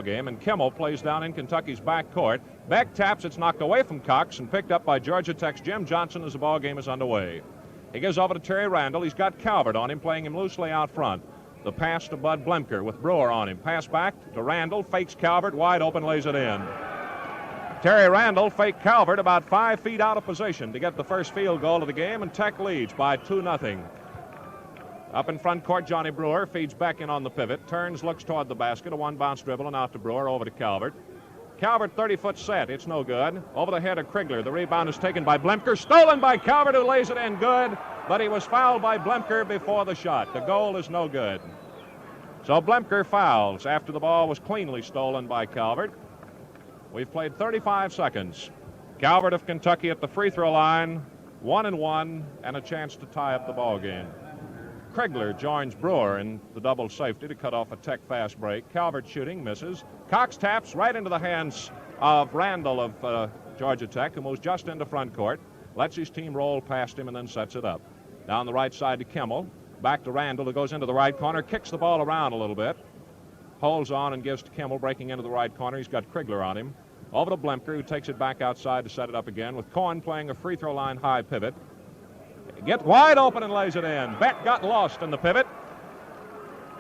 game, and Kimmel plays down in Kentucky's backcourt. Beck taps, it's knocked away from Cox and picked up by Georgia Tech's Jim Johnson as the ball game is underway. He goes over to Terry Randall. He's got Calvert on him, playing him loosely out front. The pass to Bud Blemker with Brewer on him. Pass back to Randall, fakes Calvert, wide open, lays it in. Terry Randall faked Calvert about 5 feet out of position to get the first field goal of the game, and Tech leads by 2-0. Up in front court, Johnny Brewer feeds Beck in on the pivot, turns, looks toward the basket, a one-bounce dribble, and out to Brewer, over to Calvert. Calvert, 30-foot set, it's no good. Over the head of Krigler, the rebound is taken by Blemker, stolen by Calvert, who lays it in good, but he was fouled by Blemker before the shot. The goal is no good. So Blemker fouls after the ball was cleanly stolen by Calvert. We've played 35 seconds. Calvert of Kentucky at the free throw line, 1-1, and a chance to tie up the ball game. Krigler joins Brewer in the double safety to cut off a Tech fast break. Calvert shooting, misses. Cox taps right into the hands of Randall of Georgia Tech, who moves just into front court, lets his team roll past him, and then sets it up. Down the right side to Kimmel, back to Randall, who goes into the right corner, kicks the ball around a little bit, holds on and gives to Kimmel, breaking into the right corner. He's got Krigler on him. Over to Blemker, who takes it back outside to set it up again, with Cohen playing a free throw line high pivot. Gets wide open and lays it in. Beck got lost in the pivot.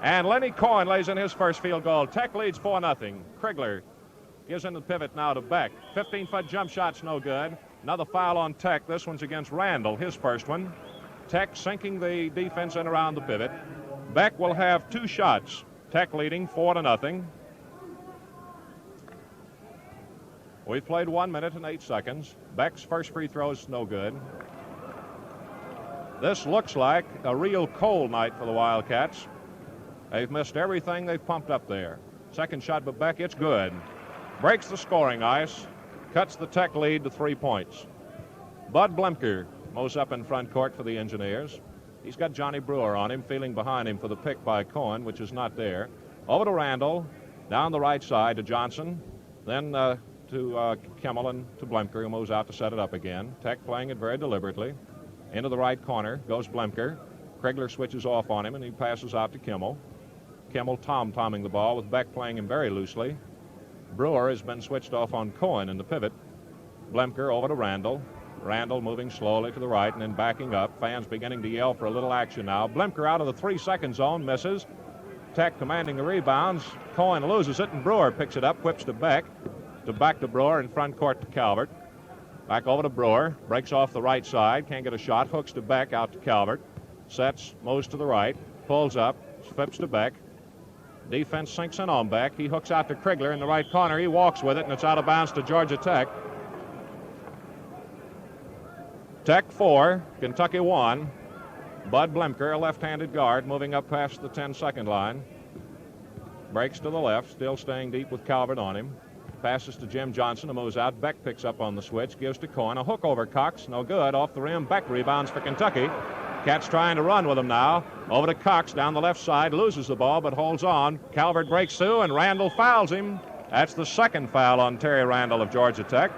And Lenny Cohen lays in his first field goal. Tech leads 4-0. Krigler gives in the pivot now to Beck. 15-foot jump shot's no good. Another foul on Tech. This one's against Randall, his first one. Tech sinking the defense in around the pivot. Beck will have 2 shots. Tech leading 4-0. We've played 1 minute and 8 seconds. Beck's first free throw is no good. This looks like a real cold night for the Wildcats. They've missed everything they've pumped up there. Second shot by Beck, it's good. Breaks the scoring ice, cuts the Tech lead to 3 points. Bud Blemker moves up in front court for the Engineers. He's got Johnny Brewer on him, feeling behind him for the pick by Cohen, which is not there. Over to Randall, down the right side to Johnson, then to Kimmel and to Blemker, who moves out to set it up again. Tech playing it very deliberately. Into the right corner goes Blemker. Krigler switches off on him, and he passes out to Kimmel. Kimmel tom-tomming the ball with Beck playing him very loosely. Brewer has been switched off on Cohen in the pivot. Blemker over to Randall. Randall moving slowly to the right and then backing up. Fans beginning to yell for a little action now. Blemker out of the 3-second zone, misses. Tech commanding the rebounds. Cohen loses it, and Brewer picks it up, whips to Beck. Back to Brewer in front court to Calvert. Back over to Brewer, breaks off the right side, can't get a shot, hooks to Beck, out to Calvert. Sets, moves to the right, pulls up, flips to Beck. Defense sinks in on Beck. He hooks out to Krigler in the right corner. He walks with it, and it's out of bounds to Georgia Tech. Tech 4, Kentucky 1. Bud Blemker, a left-handed guard, moving up past the 10-second line. Breaks to the left, still staying deep with Calvert on him. Passes to Jim Johnson, who moves out. Beck picks up on the switch, gives to Cohen. A hook over Cox, no good. Off the rim, Beck rebounds for Kentucky. Cats trying to run with him now. Over to Cox down the left side, loses the ball but holds on. Calvert breaks through, and Randall fouls him. That's the second foul on Terry Randall of Georgia Tech.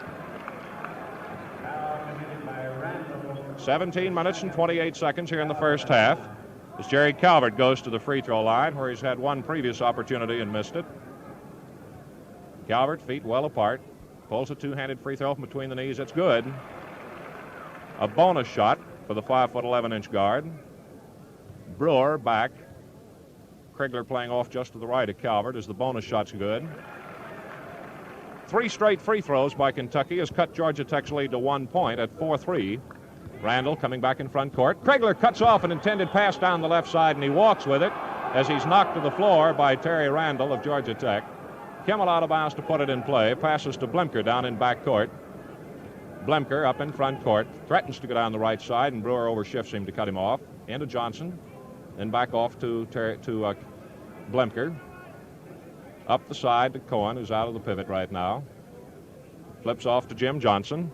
17 minutes and 28 seconds here in the first half, as Jerry Calvert goes to the free throw line, where he's had one previous opportunity and missed it. Calvert, feet well apart, pulls a two-handed free throw from between the knees. It's good. A bonus shot for the 5'11" guard. Brewer back. Krigler playing off just to the right of Calvert as the bonus shot's good. 3 straight free throws by Kentucky has cut Georgia Tech's lead to 1 point at 4-3. Randall coming back in front court. Krigler cuts off an intended pass down the left side, and he walks with it as he's knocked to the floor by Terry Randall of Georgia Tech. Kimmel out of bounds to put it in play. Passes to Blemker down in back court. Blemker up in front court. Threatens to go down the right side, and Brewer overshifts him to cut him off. Into Johnson. Then back off to Blemker. Up the side to Cohen, who's out of the pivot right now. Flips off to Jim Johnson.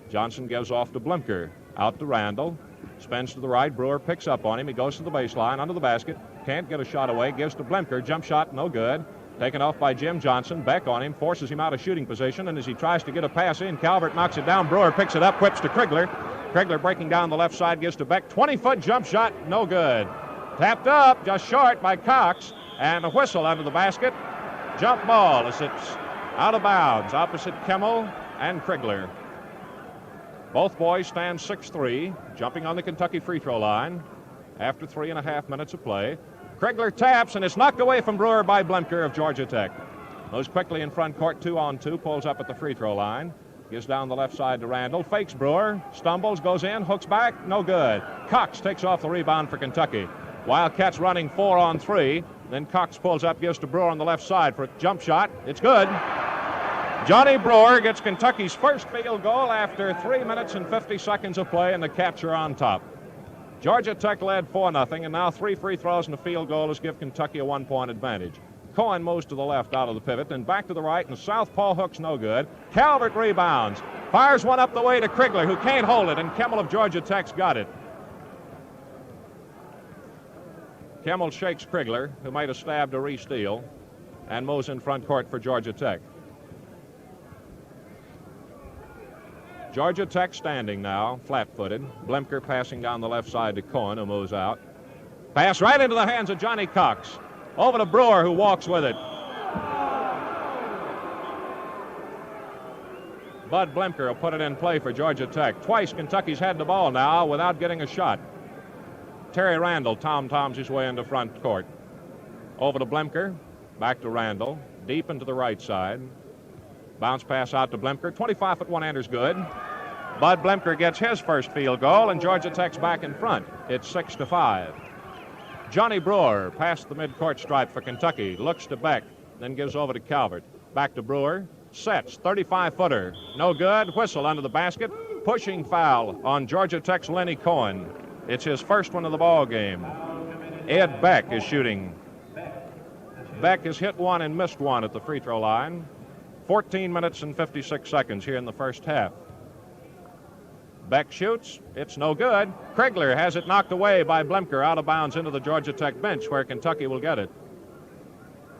Johnson gives off to Blemker. Out to Randall. Spins to the right. Brewer picks up on him. He goes to the baseline, under the basket. Can't get a shot away. Gives to Blemker. Jump shot, no good. Taken off by Jim Johnson. Beck on him, forces him out of shooting position, and as he tries to get a pass in, Calvert knocks it down. Brewer picks it up, whips to Krigler. Krigler breaking down the left side, gives to Beck. 20-foot jump shot, no good. Tapped up, just short by Cox, and a whistle under the basket. Jump ball as it's out of bounds opposite Kimmel and Krigler. Both boys stand 6'3", jumping on the Kentucky free throw line after 3.5 minutes of play. Krigler taps, and it's knocked away from Brewer by Blemker of Georgia Tech. Moves quickly in front court, 2-on-2, pulls up at the free throw line. Gives down the left side to Randall, fakes Brewer, stumbles, goes in, hooks back, no good. Cox takes off the rebound for Kentucky. Wildcats running 4-on-3. Then Cox pulls up, gives to Brewer on the left side for a jump shot. It's good. Johnny Brewer gets Kentucky's first field goal after 3 minutes and 50 seconds of play, and the Cats are on top. Georgia Tech led 4-0, and now 3 free throws and a field goal has given Kentucky a 1-point advantage. Cohen moves to the left out of the pivot, then back to the right, and the southpaw hook's no good. Calvert rebounds, fires one up the way to Krigler, who can't hold it, and Kimmel of Georgia Tech's got it. Kimmel shakes Krigler, who made a stab to re-steal, and moves in front court for Georgia Tech. Georgia Tech standing now, flat-footed. Blemker passing down the left side to Cohen, who moves out. Pass right into the hands of Johnny Cox. Over to Brewer, who walks with it. Bud Blemker will put it in play for Georgia Tech. Twice Kentucky's had the ball now without getting a shot. Terry Randall tom-toms his way into front court. Over to Blemker, back to Randall, deep into the right side. Bounce pass out to Blemker. 25-foot one-hander's good. Bud Blemker gets his first field goal, and Georgia Tech's back in front. It's 6-5. Johnny Brewer past the midcourt stripe for Kentucky. Looks to Beck, then gives over to Calvert. Back to Brewer. Sets. 35-footer. No good. Whistle under the basket. Pushing foul on Georgia Tech's Lenny Cohen. It's his first one of the ball game. Ed Beck is shooting. Beck has hit one and missed one at the free throw line. 14 minutes and 56 seconds here in the first half. Beck shoots. It's no good. Krigler has it knocked away by Blemker out of bounds into the Georgia Tech bench, where Kentucky will get it.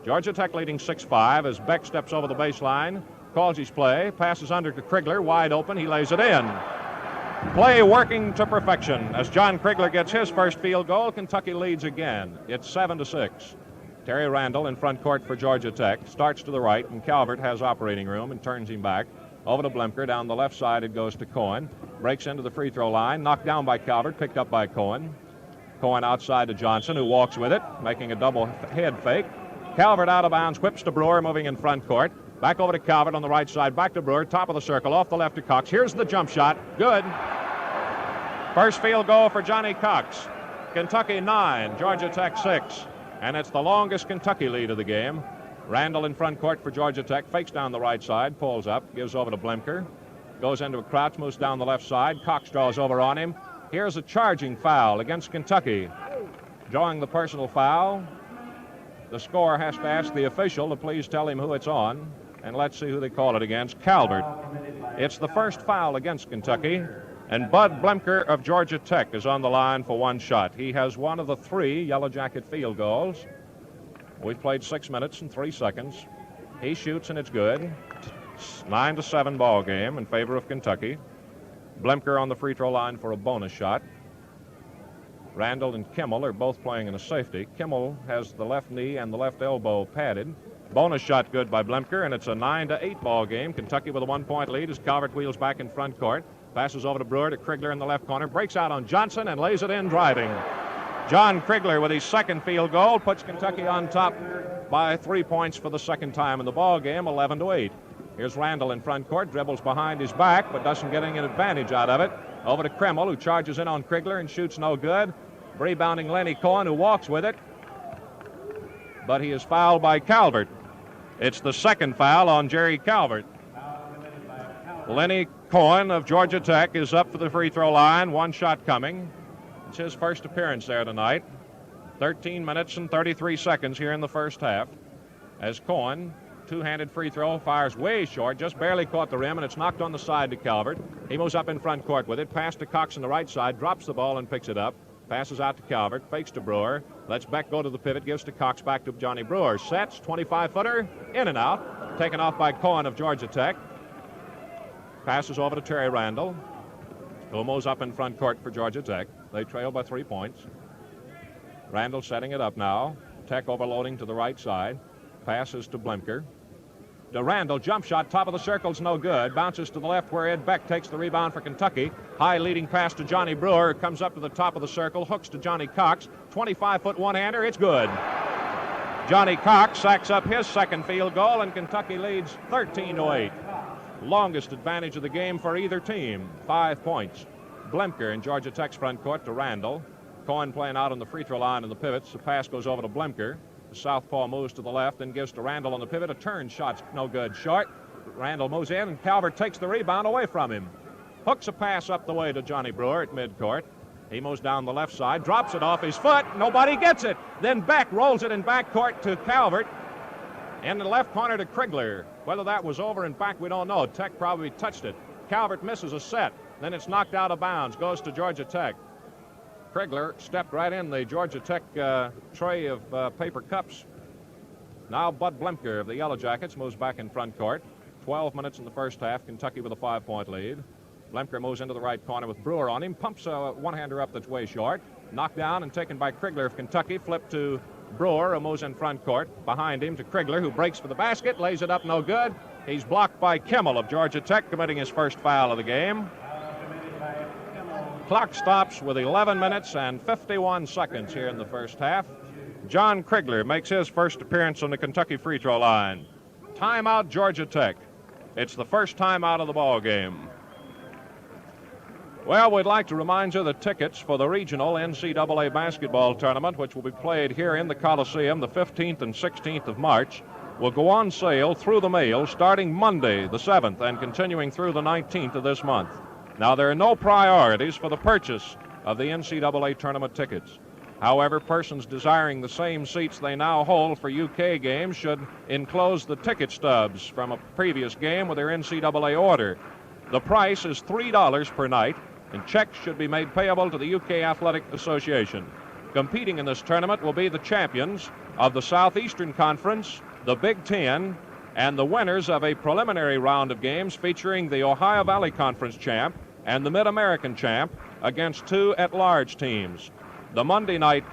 Georgia Tech leading 6-5 as Beck steps over the baseline, calls his play, passes under to Krigler, wide open. He lays it in. Play working to perfection as John Krigler gets his first field goal. Kentucky leads again. It's 7-6. Terry Randall in front court for Georgia Tech. Starts to the right, and Calvert has operating room and turns him back. Over to Blemker. Down the left side, it goes to Cohen. Breaks into the free throw line. Knocked down by Calvert. Picked up by Cohen. Cohen outside to Johnson, who walks with it, making a double head fake. Calvert out of bounds. Whips to Brewer, moving in front court. Back over to Calvert on the right side. Back to Brewer. Top of the circle. Off the left to Cox. Here's the jump shot. Good. First field goal for Johnny Cox. Kentucky 9. Georgia Tech 6. And it's the longest Kentucky lead of the game. Randall in front court for Georgia Tech. Fakes down the right side. Pulls up. Gives over to Blemker. Goes into a crouch. Moves down the left side. Cox draws over on him. Here's a charging foul against Kentucky. Drawing the personal foul. The scorer has to ask the official to please tell him who it's on. And let's see who they call it against. Calvert. It's the first foul against Kentucky. And Bud Blemker of Georgia Tech is on the line for one shot. He has one of the 3 Yellow Jacket field goals. We've played 6 minutes and 3 seconds. He shoots and it's good. 9-7 ball game in favor of Kentucky. Blemker on the free throw line for a bonus shot. Randall and Kimmel are both playing in a safety. Kimmel has the left knee and the left elbow padded. Bonus shot good by Blemker, and it's a 9-8 ball game. Kentucky with a 1-point lead as Calvert wheels back in front court. Passes over to Brewer to Krigler in the left corner. Breaks out on Johnson and lays it in driving. John Krigler with his second field goal puts Kentucky on top by 3 points for the second time in the ball game, 11-8. Here's Randall in front court, dribbles behind his back, but doesn't get any advantage out of it. Over to Kremel, who charges in on Krigler and shoots no good. Rebounding Lenny Cohen, who walks with it. But he is fouled by Calvert. It's the second foul on Jerry Calvert. Lenny Cohen of Georgia Tech is up for the free throw line. One shot coming. It's his first appearance there tonight. 13 minutes and 33 seconds here in the first half. As Cohen, two-handed free throw, fires way short, just barely caught the rim, and it's knocked on the side to Calvert. He moves up in front court with it. Pass to Cox on the right side, drops the ball and picks it up. Passes out to Calvert, fakes to Brewer, lets Beck go to the pivot, gives to Cox, back to Johnny Brewer. Sets, 25-footer, in and out. Taken off by Cohen of Georgia Tech. Passes over to Terry Randall, who moves up in front court for Georgia Tech. They trail by 3 points. Randall setting it up now. Tech overloading to the right side. Passes to Blemker. To Randall, jump shot, top of the circle's no good. Bounces to the left where Ed Beck takes the rebound for Kentucky. High leading pass to Johnny Brewer. Comes up to the top of the circle, hooks to Johnny Cox. 25-foot one-hander, it's good. Johnny Cox sacks up his second field goal, and Kentucky leads 13-8. Longest advantage of the game for either team, 5 points. Blemker in Georgia Tech's front court to Randall. Cohen playing out on the free throw line in the pivots. The pass goes over to Blemker. The southpaw moves to the left and gives to Randall on the pivot. A turn shot's no good. Short. Randall moves in, and Calvert takes the rebound away from him. Hooks a pass up the way to Johnny Brewer at midcourt. He moves down the left side, drops it off his foot. Nobody gets it. Then Beck rolls it in backcourt to Calvert. In the left corner to Krigler. Whether that was over and back, we don't know. Tech probably touched it. Calvert misses a set. Then it's knocked out of bounds. Goes to Georgia Tech. Krigler stepped right in the Georgia Tech tray of paper cups. Now Bud Blemker of the Yellow Jackets moves back in front court. 12 minutes in the first half. Kentucky with a 5-point lead. Blemker moves into the right corner with Brewer on him. Pumps a one-hander up that's way short. Knocked down and taken by Krigler of Kentucky. Flipped to Brewer, who moves in front court. Behind him to Krigler, who breaks for the basket. Lays it up, no good. He's blocked by Kimmel of Georgia Tech, committing his first foul of the game. Clock stops with 11 minutes and 51 seconds here in the first half. John Krigler makes his first appearance on the Kentucky free throw line. Timeout, Georgia Tech. It's the first timeout of the ball game. Well, we'd like to remind you the tickets for the regional NCAA basketball tournament, which will be played here in the Coliseum the 15th and 16th of March, will go on sale through the mail starting Monday the 7th and continuing through the 19th of this month. Now, there are no priorities for the purchase of the NCAA tournament tickets. However, persons desiring the same seats they now hold for UK games should enclose the ticket stubs from a previous game with their NCAA order. The price is $3 per night, and checks should be made payable to the UK Athletic Association. Competing in this tournament will be the champions of the Southeastern Conference, the Big Ten, and the winners of a preliminary round of games featuring the Ohio Valley Conference champ and the Mid-American champ against two at-large teams. The Monday night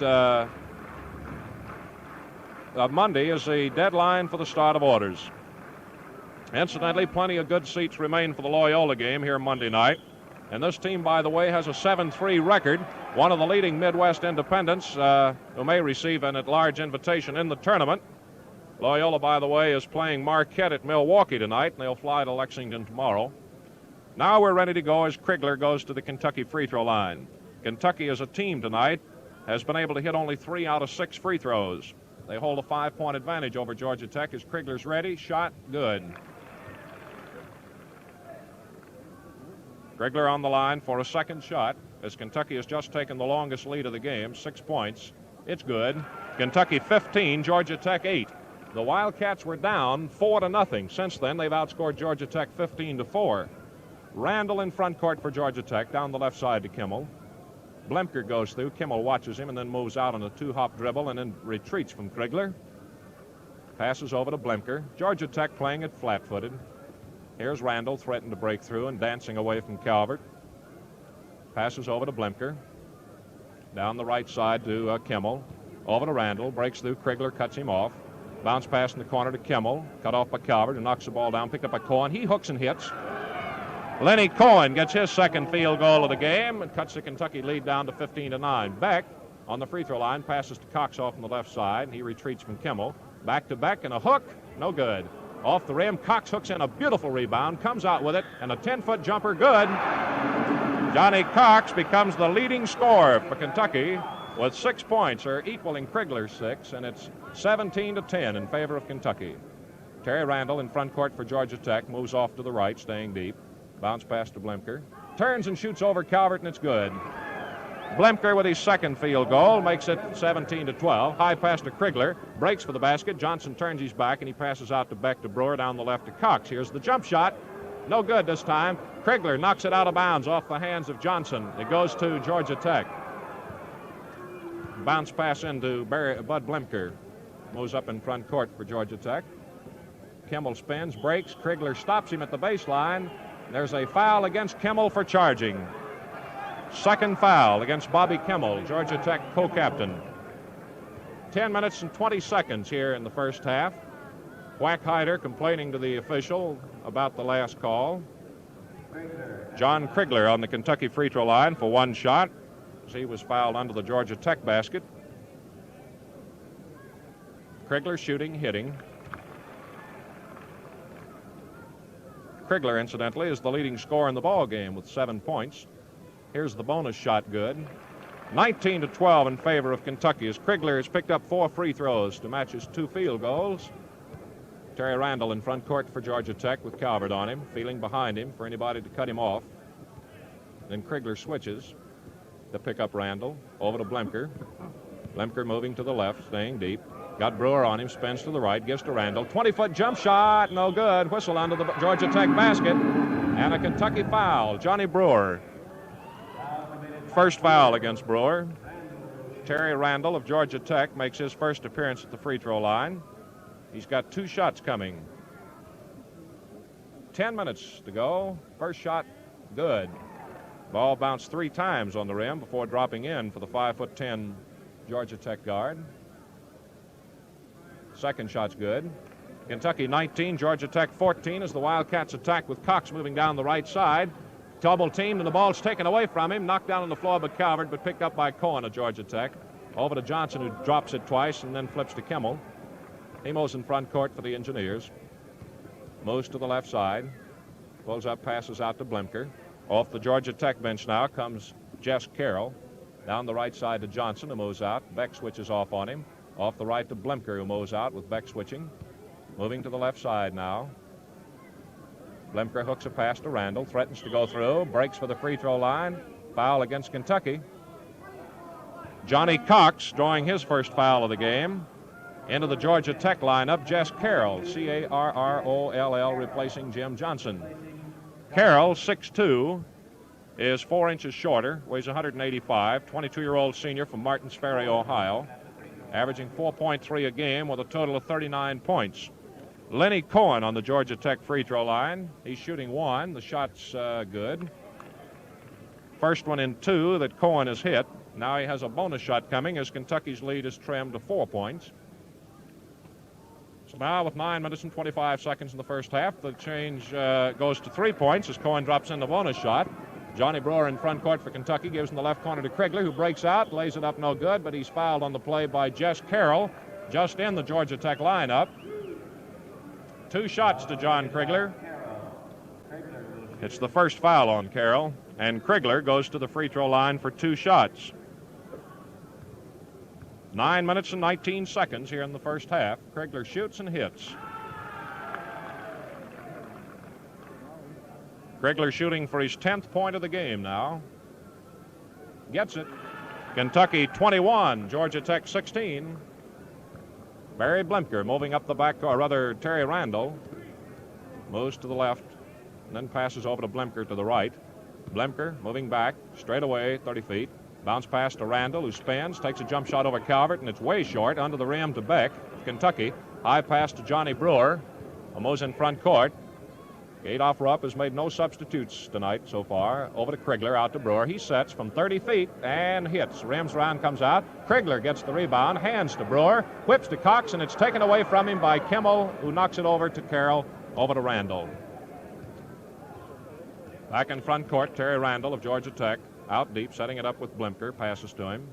Monday is the deadline for the start of orders. Incidentally, plenty of good seats remain for the Loyola game here Monday night. And this team, by the way, has a 7-3 record, one of the leading Midwest independents who may receive an at-large invitation in the tournament. Loyola, by the way, is playing Marquette at Milwaukee tonight, and they'll fly to Lexington tomorrow. Now we're ready to go as Krigler goes to the Kentucky free throw line. Kentucky as a team tonight has been able to hit only 3 out of 6 free throws. They hold a 5-point advantage over Georgia Tech as Krigler's ready. Shot, good. Krigler on the line for a second shot as Kentucky has just taken the longest lead of the game, 6 points. It's good. Kentucky 15, Georgia Tech 8. The Wildcats were down 4-0. Since then, they've outscored Georgia Tech 15-4. Randall in front court for Georgia Tech, down the left side to Kimmel. Blemker goes through. Kimmel watches him and then moves out on a 2-hop dribble and then retreats from Krigler. Passes over to Blemker. Georgia Tech playing it flat-footed. Here's Randall threatening to break through and dancing away from Calvert. Passes over to Blemker. Down the right side to Kimmel. Over to Randall. Breaks through. Krigler cuts him off. Bounce pass in the corner to Kimmel. Cut off by Calvert, who knocks the ball down. Picked up by Cohen. He hooks and hits. Lenny Cohen gets his second field goal of the game and cuts the Kentucky lead down to 15-9. Beck on the free throw line passes to Cox off on the left side. He retreats from Kimmel. Back to Beck and a hook. No good. Off the rim, Cox hooks in a beautiful rebound, comes out with it, and a 10-foot jumper, good. Johnny Cox becomes the leading scorer for Kentucky with 6 points, or equaling Krigler's 6, and it's 17-10 in favor of Kentucky. Terry Randall in front court for Georgia Tech, moves off to the right, staying deep. Bounce pass to Blemker. Turns and shoots over Calvert, and it's good. Blemker with his second field goal makes it 17-12. High pass to Krigler. Breaks for the basket. Johnson turns his back, and he passes out to Beck to Brewer down the left to Cox. Here's the jump shot. No good this time. Krigler knocks it out of bounds off the hands of Johnson. It goes to Georgia Tech. Bounce pass into Bud Blemker. Moves up in front court for Georgia Tech. Kimmel spins, breaks. Krigler stops him at the baseline. There's a foul against Kimmel for charging. Second foul against Bobby Kimmel, Georgia Tech co-captain. 10 minutes and 20 seconds here in the first half. Wackheider complaining to the official about the last call. John Krigler on the Kentucky free throw line for one shot, as he was fouled under the Georgia Tech basket. Krigler shooting, hitting. Krigler, incidentally, is the leading scorer in the ball game with 7 points. Here's the bonus shot, good. 19-12 in favor of Kentucky as Krigler has picked up 4 free throws to match his 2 field goals. Terry Randall in front court for Georgia Tech with Calvert on him, feeling behind him for anybody to cut him off. Then Krigler switches to pick up Randall. Over to Blemker. Blemker moving to the left, staying deep. Got Brewer on him, spins to the right, gives to Randall. 20-foot jump shot, no good. Whistle under the Georgia Tech basket. And a Kentucky foul. Johnny Brewer. First foul against Brewer. Terry Randall of Georgia Tech makes his first appearance at the free throw line. He's got 2 shots coming. 10 minutes to go. First shot, good. Ball bounced 3 times on the rim before dropping in for the 5'10" Georgia Tech guard. Second shot's good. Kentucky 19, Georgia Tech 14 as the Wildcats attack with Cox moving down the right side. Double teamed and the ball's taken away from him. Knocked down on the floor by Calvert, but picked up by Cohen of Georgia Tech. Over to Johnson, who drops it twice and then flips to Kimmel. Emos in front court for the Engineers. Moves to the left side. Pulls up, passes out to Blemker. Off the Georgia Tech bench now comes Jess Carroll. Down the right side to Johnson, who moves out. Beck switches off on him. Off the right to Blemker, who moves out with Beck switching. Moving to the left side now. Blemker hooks a pass to Randall. Threatens to go through. Breaks for the free throw line. Foul against Kentucky. Johnny Cox drawing his first foul of the game. Into the Georgia Tech lineup, Jess Carroll, Carroll, replacing Jim Johnson. Carroll, 6'2", is 4 inches shorter, weighs 185, 22-year-old senior from Martins Ferry, Ohio, averaging 4.3 a game with a total of 39 points. Lenny Cohen on the Georgia Tech free throw line. He's shooting 1. The shot's good. First one in 2 that Cohen has hit. Now he has a bonus shot coming as Kentucky's lead is trimmed to 4 points. So now with 9 minutes and 25 seconds in the first half, the change goes to 3 points as Cohen drops in the bonus shot. Johnny Brewer in front court for Kentucky gives in the left corner to Krigler, who breaks out, lays it up no good, but he's fouled on the play by Jess Carroll, just in the Georgia Tech lineup. 2 shots to John Krigler. It's the first foul on Carroll, and Krigler goes to the free throw line for 2 shots. 9 minutes and 19 seconds here in the first half. Krigler shoots and hits. Krigler shooting for his 10th point of the game now. Gets it. Kentucky 21, Georgia Tech 16. Barry Blemker moving up the back, or rather Terry Randall moves to the left and then passes over to Blemker to the right. Blemker moving back, straight away, 30 feet. Bounce pass to Randall, who spins, takes a jump shot over Calvert, and it's way short, under the rim to Beck, Kentucky. High pass to Johnny Brewer, who moves in front court. Adolph Rupp has made no substitutes tonight so far. Over to Krigler, out to Brewer. He sets from 30 feet and hits. Rims round, comes out. Krigler gets the rebound, hands to Brewer, whips to Cox, and it's taken away from him by Kimmel, who knocks it over to Carroll, over to Randall. Back in front court, Terry Randall of Georgia Tech. Out deep, setting it up with Blemker, passes to him.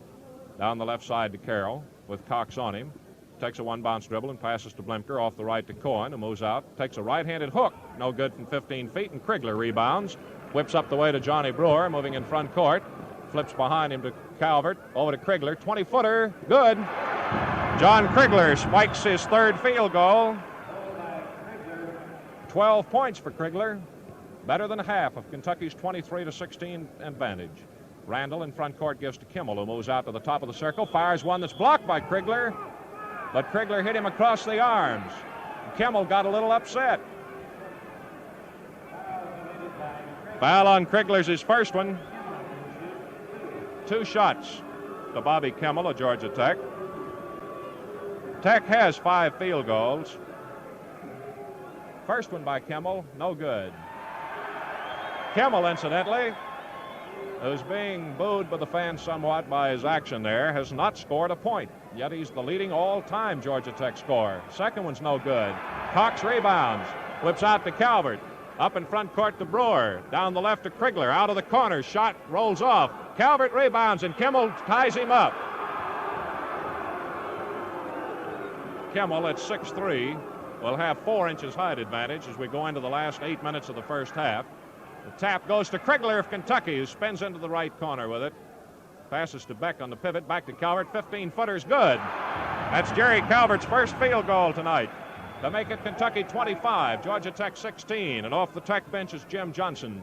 Down the left side to Carroll, with Cox on him. Takes a one-bounce dribble and passes to Blemker, off the right to Cohen, who moves out. Takes a right-handed hook, no good from 15 feet, and Krigler rebounds. Whips up the way to Johnny Brewer, moving in front court. Flips behind him to Calvert, over to Krigler. 20-footer, good. John Krigler spikes his 3rd field goal. 12 points for Krigler. Better than half of Kentucky's 23-16 advantage. Randall in front court gives to Kimmel, who moves out to the top of the circle, fires one that's blocked by Krigler, but Krigler hit him across the arms. Kimmel got a little upset. Foul on Krigler's his first one. 2 shots to Bobby Kimmel of Georgia Tech. Tech has 5 field goals. First one by Kimmel, no good. Kimmel, incidentally, who's being booed by the fans somewhat by his action there, has not scored a point. Yet he's the leading all-time Georgia Tech scorer. Second one's no good. Cox rebounds. Flips out to Calvert. Up in front court to Brewer. Down the left to Krigler. Out of the corner. Shot rolls off. Calvert rebounds, and Kimmel ties him up. Kimmel at 6'3" will have 4 inches height advantage as we go into the last 8 minutes of the first half. The tap goes to Krigler of Kentucky, who spins into the right corner with it. Passes to Beck on the pivot. Back to Calvert. 15-footer's good. That's Jerry Calvert's first field goal tonight to make it Kentucky 25, Georgia Tech 16. And off the Tech bench is Jim Johnson.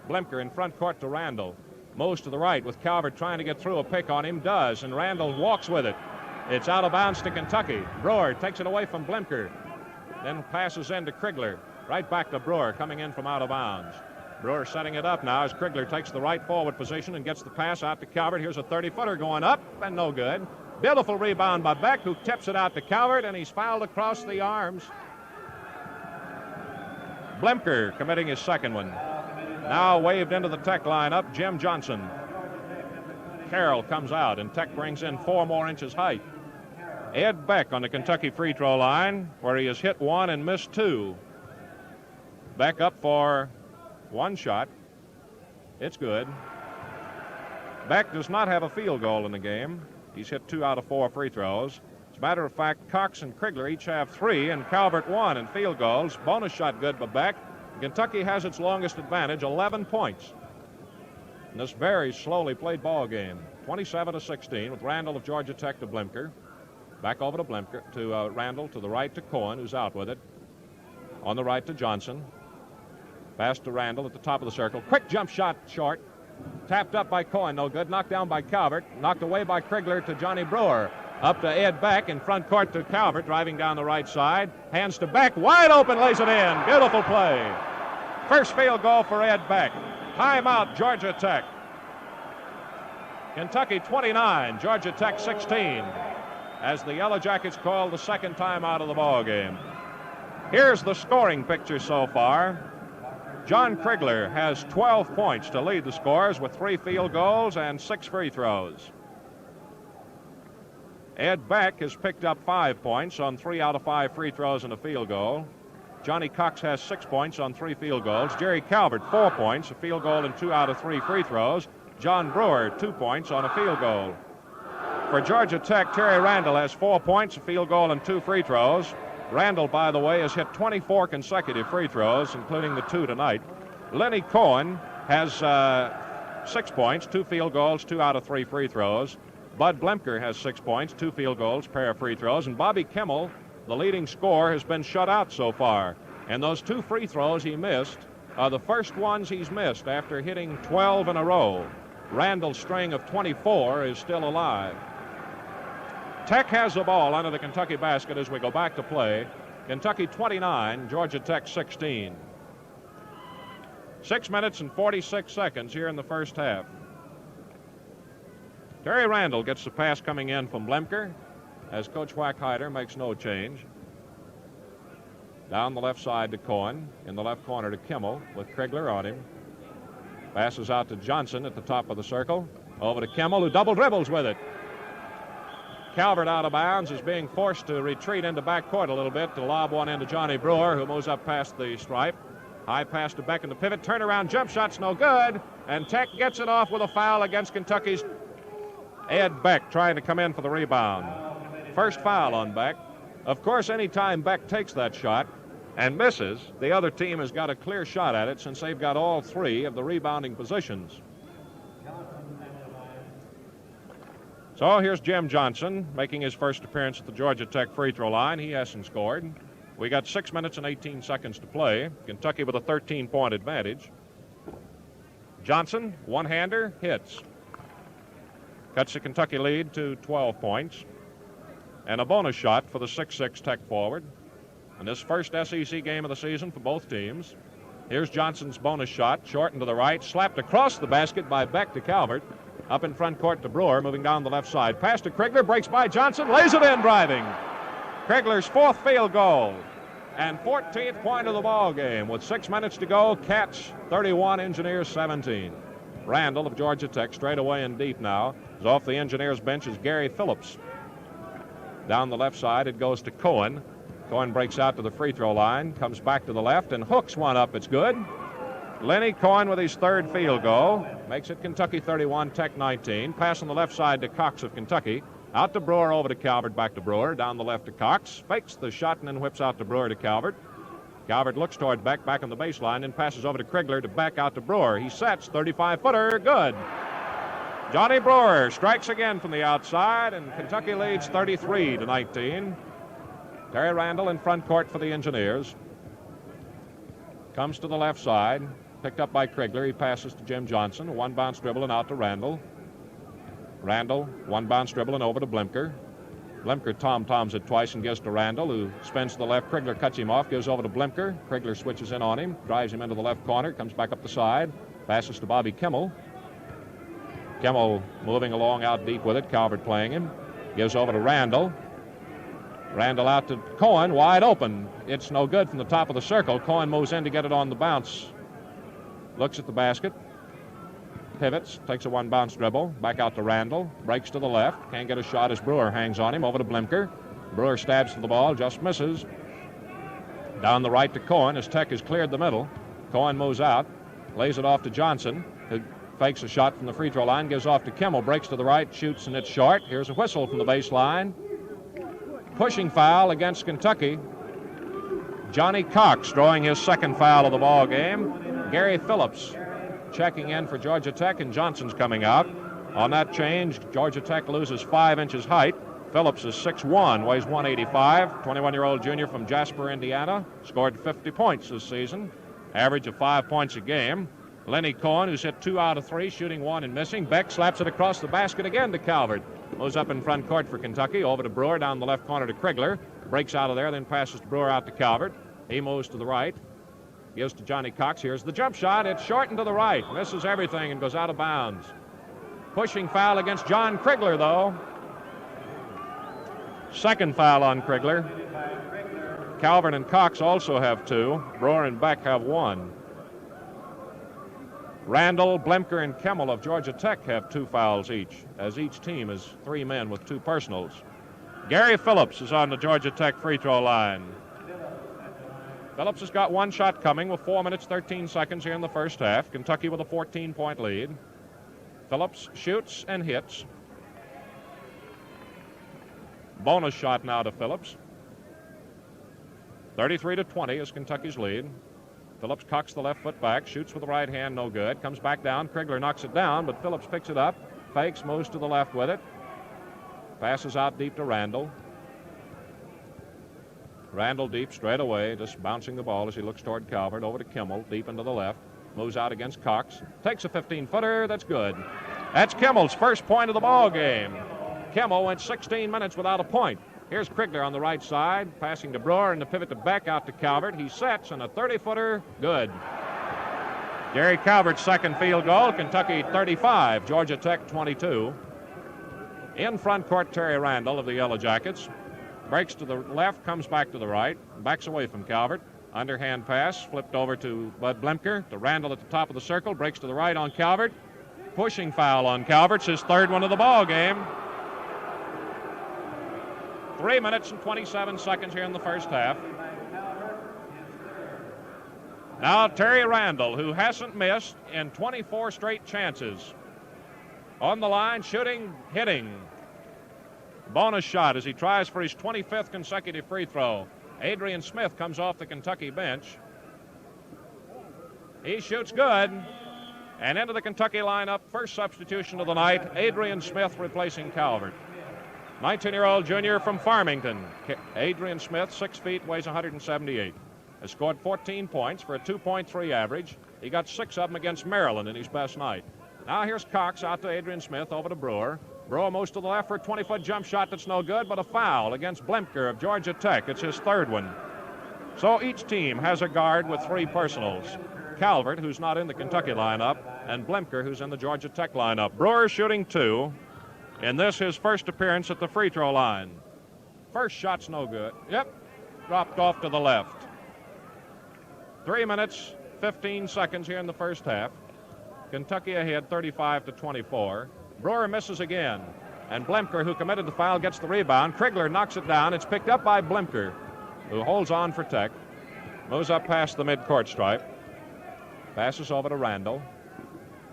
Blemker in front court to Randall. Moves to the right with Calvert trying to get through a pick on him. Does, and Randall walks with it. It's out of bounds to Kentucky. Brewer takes it away from Blemker. Then passes in to Krigler. Right back to Brewer coming in from out of bounds. Brewer setting it up now as Krigler takes the right forward position and gets the pass out to Calvert. Here's a 30-footer going up and no good. Beautiful rebound by Beck, who tips it out to Calvert, and he's fouled across the arms. Blemker committing his second one. Now waved into the Tech lineup, Jim Johnson. Carroll comes out, and Tech brings in 4 more inches height. Ed Beck on the Kentucky free throw line, where he has hit 1 and missed 2. Beck up for 1 shot. It's good. Beck does not have a field goal in the game. He's hit 2 out of 4 free throws. As a matter of fact, Cox and Krigler each have 3, and Calvert 1 in field goals. Bonus shot good by Beck. Kentucky has its longest advantage, 11 points. In this very slowly played ball game, 27-16, with Randall of Georgia Tech to Blemker. Back over to Blemker, to Randall, to the right to Cohen, who's out with it. On the right to Johnson. Pass to Randall at the top of the circle. Quick jump shot short. Tapped up by Cohen, no good. Knocked down by Calvert. Knocked away by Krigler to Johnny Brewer. Up to Ed Beck in front court to Calvert, driving down the right side. Hands to Beck, wide open, lays it in. Beautiful play. First field goal for Ed Beck. Timeout, Georgia Tech. Kentucky 29, Georgia Tech 16. As the Yellow Jackets call the second timeout of the ball game. Here's the scoring picture so far. John Krigler has 12 points to lead the scores with 3 field goals and 6 free throws. Ed Beck has picked up 5 points on 3 out of 5 free throws and a field goal. Johnny Cox has 6 points on 3 field goals. Jerry Calvert, 4 points, a field goal and 2 out of 3 free throws. John Brewer, 2 points on a field goal. For Georgia Tech, Terry Randall has 4 points, a field goal, and 2 free throws. Randall, by the way, has hit 24 consecutive free throws, including the 2 tonight. Lenny Cohen has 6 points, 2 field goals, 2 out of 3 free throws. Bud Blemker has 6 points, 2 field goals, pair of free throws. And Bobby Kimmel, the leading scorer, has been shut out so far. And those 2 free throws he missed are the first ones he's missed after hitting 12 in a row. Randall's string of 24 is still alive. Tech has the ball under the Kentucky basket as we go back to play. Kentucky 29, Georgia Tech 16. 6 minutes and 46 seconds here in the first half. Terry Randall gets the pass coming in from Blemker as Coach Wackheider makes no change. Down the left side to Cohen. In the left corner to Kimmel with Krigler on him. Passes out to Johnson at the top of the circle. Over to Kimmel, who double dribbles with it. Calvert out of bounds is being forced to retreat into backcourt a little bit to lob one into Johnny Brewer, who moves up past the stripe. High pass to Beck in the pivot. Turnaround jump shot's no good. And Tech gets it off with a foul against Kentucky's Ed Beck, trying to come in for the rebound. First foul on Beck. Of course, anytime Beck takes that shot and misses, the other team has got a clear shot at it since they've got all 3 of the rebounding positions. So here's Jim Johnson making his first appearance at the Georgia Tech free throw line. He hasn't scored. We got 6 minutes and 18 seconds to play. Kentucky with a 13-point advantage. Johnson, one-hander, hits. Cuts the Kentucky lead to 12 points. And a bonus shot for the 6'6" Tech forward. And this first SEC game of the season for both teams. Here's Johnson's bonus shot, short and to the right, slapped across the basket by Beck to Calvert. Up in front court to Brewer, moving down the left side. Pass to Krigler, breaks by Johnson, lays it in driving. Krigler's 4th field goal and 14th point of the ball game. With 6 minutes to go, Cats 31, Engineers 17. Randall of Georgia Tech straight away and deep now. Is off the Engineers bench is Gary Phillips. Down the left side, it goes to Cohen. Cohen breaks out to the free throw line, comes back to the left, and hooks one up. It's good. Lenny Cohen with his third field goal. Makes it Kentucky 31, Tech 19. Pass on the left side to Cox of Kentucky. Out to Brewer, over to Calvert, back to Brewer. Down the left to Cox. Fakes the shot and then whips out to Brewer to Calvert. Calvert looks toward Beck, back on the baseline, then passes over to Krigler to Beck, out to Brewer. He sets, 35-footer, good. Johnny Brewer strikes again from the outside, and Kentucky leads 33-19. Terry Randall in front court for the Engineers. Comes to the left side, picked up by Krigler. He passes to Jim Johnson. One bounce dribble and out to Randall. Randall, one bounce dribble and over to Blimker. Blimker tom-toms it twice and gives to Randall, who spins to the left. Krigler cuts him off, gives over to Blimker. Krigler switches in on him, drives him into the left corner, comes back up the side, passes to Bobby Kimmel. Kimmel moving along out deep with it. Calvert playing him. Gives over to Randall. Randall out to Cohen, wide open. It's no good from the top of the circle. Cohen moves in to get it on the bounce. Looks at the basket. Pivots, takes a one-bounce dribble. Back out to Randall. Breaks to the left. Can't get a shot as Brewer hangs on him. Over to Blimker. Brewer stabs to the ball, just misses. Down the right to Cohen as Tech has cleared the middle. Cohen moves out. Lays it off to Johnson, who fakes a shot from the free throw line. Gives off to Kimmel. Breaks to the right. Shoots, and it's short. Here's a whistle from the baseline. Pushing foul against Kentucky. Johnny Cox drawing his second foul of the ball game. Gary Phillips checking in for Georgia Tech, and Johnson's coming out. On that change, Georgia Tech loses 5 inches height. Phillips is 6'1", weighs 185, 21-year-old junior from Jasper, Indiana. Scored 50 points this season, average of 5 points a game. Lenny Cohen, who's hit 2 out of 3, shooting 1 and missing. Beck slaps it across the basket again to Calvert. Moves up in front court for Kentucky, over to Brewer, down the left corner to Krigler. Breaks out of there, then passes to Brewer out to Calvert. He moves to the right. Gives to Johnny Cox. Here's the jump shot. It's shortened to the right. Misses everything and goes out of bounds. Pushing foul against John Krigler, though. Second foul on Krigler. Calvert and Cox also have 2. Brewer and Beck have 1. Randall, Blimker, and Kimmel of Georgia Tech have 2 fouls each, as each team is 3 men with 2 personals. Gary Phillips is on the Georgia Tech free throw line. Phillips has got 1 shot coming with 4 minutes, 13 seconds here in the first half. Kentucky with a 14-point lead. Phillips shoots and hits. Bonus shot now to Phillips. 33-20 is Kentucky's lead. Phillips cocks the left foot back, shoots with the right hand, no good. Comes back down. Krigler knocks it down, but Phillips picks it up. Fakes, moves to the left with it. Passes out deep to Randall. Randall deep straight away, just bouncing the ball as he looks toward Calvert. Over to Kimmel, deep into the left. Moves out against Cox. Takes a 15-footer. That's good. That's Kimmel's first point of the ball game. Kimmel went 16 minutes without a point. Here's Krigler on the right side, passing to Brewer, and the pivot to Beck, out to Calvert. He sets, and a 30-footer, good. Gary Calvert's second field goal. Kentucky 35, Georgia Tech 22. In front court, Terry Randall of the Yellow Jackets. Breaks to the left, comes back to the right, backs away from Calvert. Underhand pass, flipped over to Bud Blimker, to Randall at the top of the circle, breaks to the right on Calvert. Pushing foul on Calvert, his third one of the ball game. 3 minutes and 27 seconds here in the first half. Now Terry Randall, who hasn't missed in 24 straight chances. On the line, shooting, hitting. Bonus shot as he tries for his 25th consecutive free throw. Adrian Smith comes off the Kentucky bench. He shoots good. And into the Kentucky lineup, first substitution of the night, Adrian Smith replacing Calvert. 19-year-old junior from Farmington. Adrian Smith, 6 feet, weighs 178. Has scored 14 points for a 2.3 average. He got 6 of them against Maryland in his best night. Now here's Cox out to Adrian Smith, over to Brewer. Brewer moves to the left for a 20-foot jump shot that's no good, but a foul against Blimker of Georgia Tech. It's his third one. So each team has a guard with 3 personals. Calvert, who's not in the Kentucky lineup, and Blimker, who's in the Georgia Tech lineup. Brewer shooting 2. And this his first appearance at the free throw line. First shot's no good. Yep, dropped off to the left. 3 minutes, 15 seconds here in the first half. Kentucky ahead 35-24. Brewer misses again. And Blimker, who committed the foul, gets the rebound. Krigler knocks it down. It's picked up by Blimker. who holds on for Tech. Moves up past the midcourt stripe. Passes over to Randall.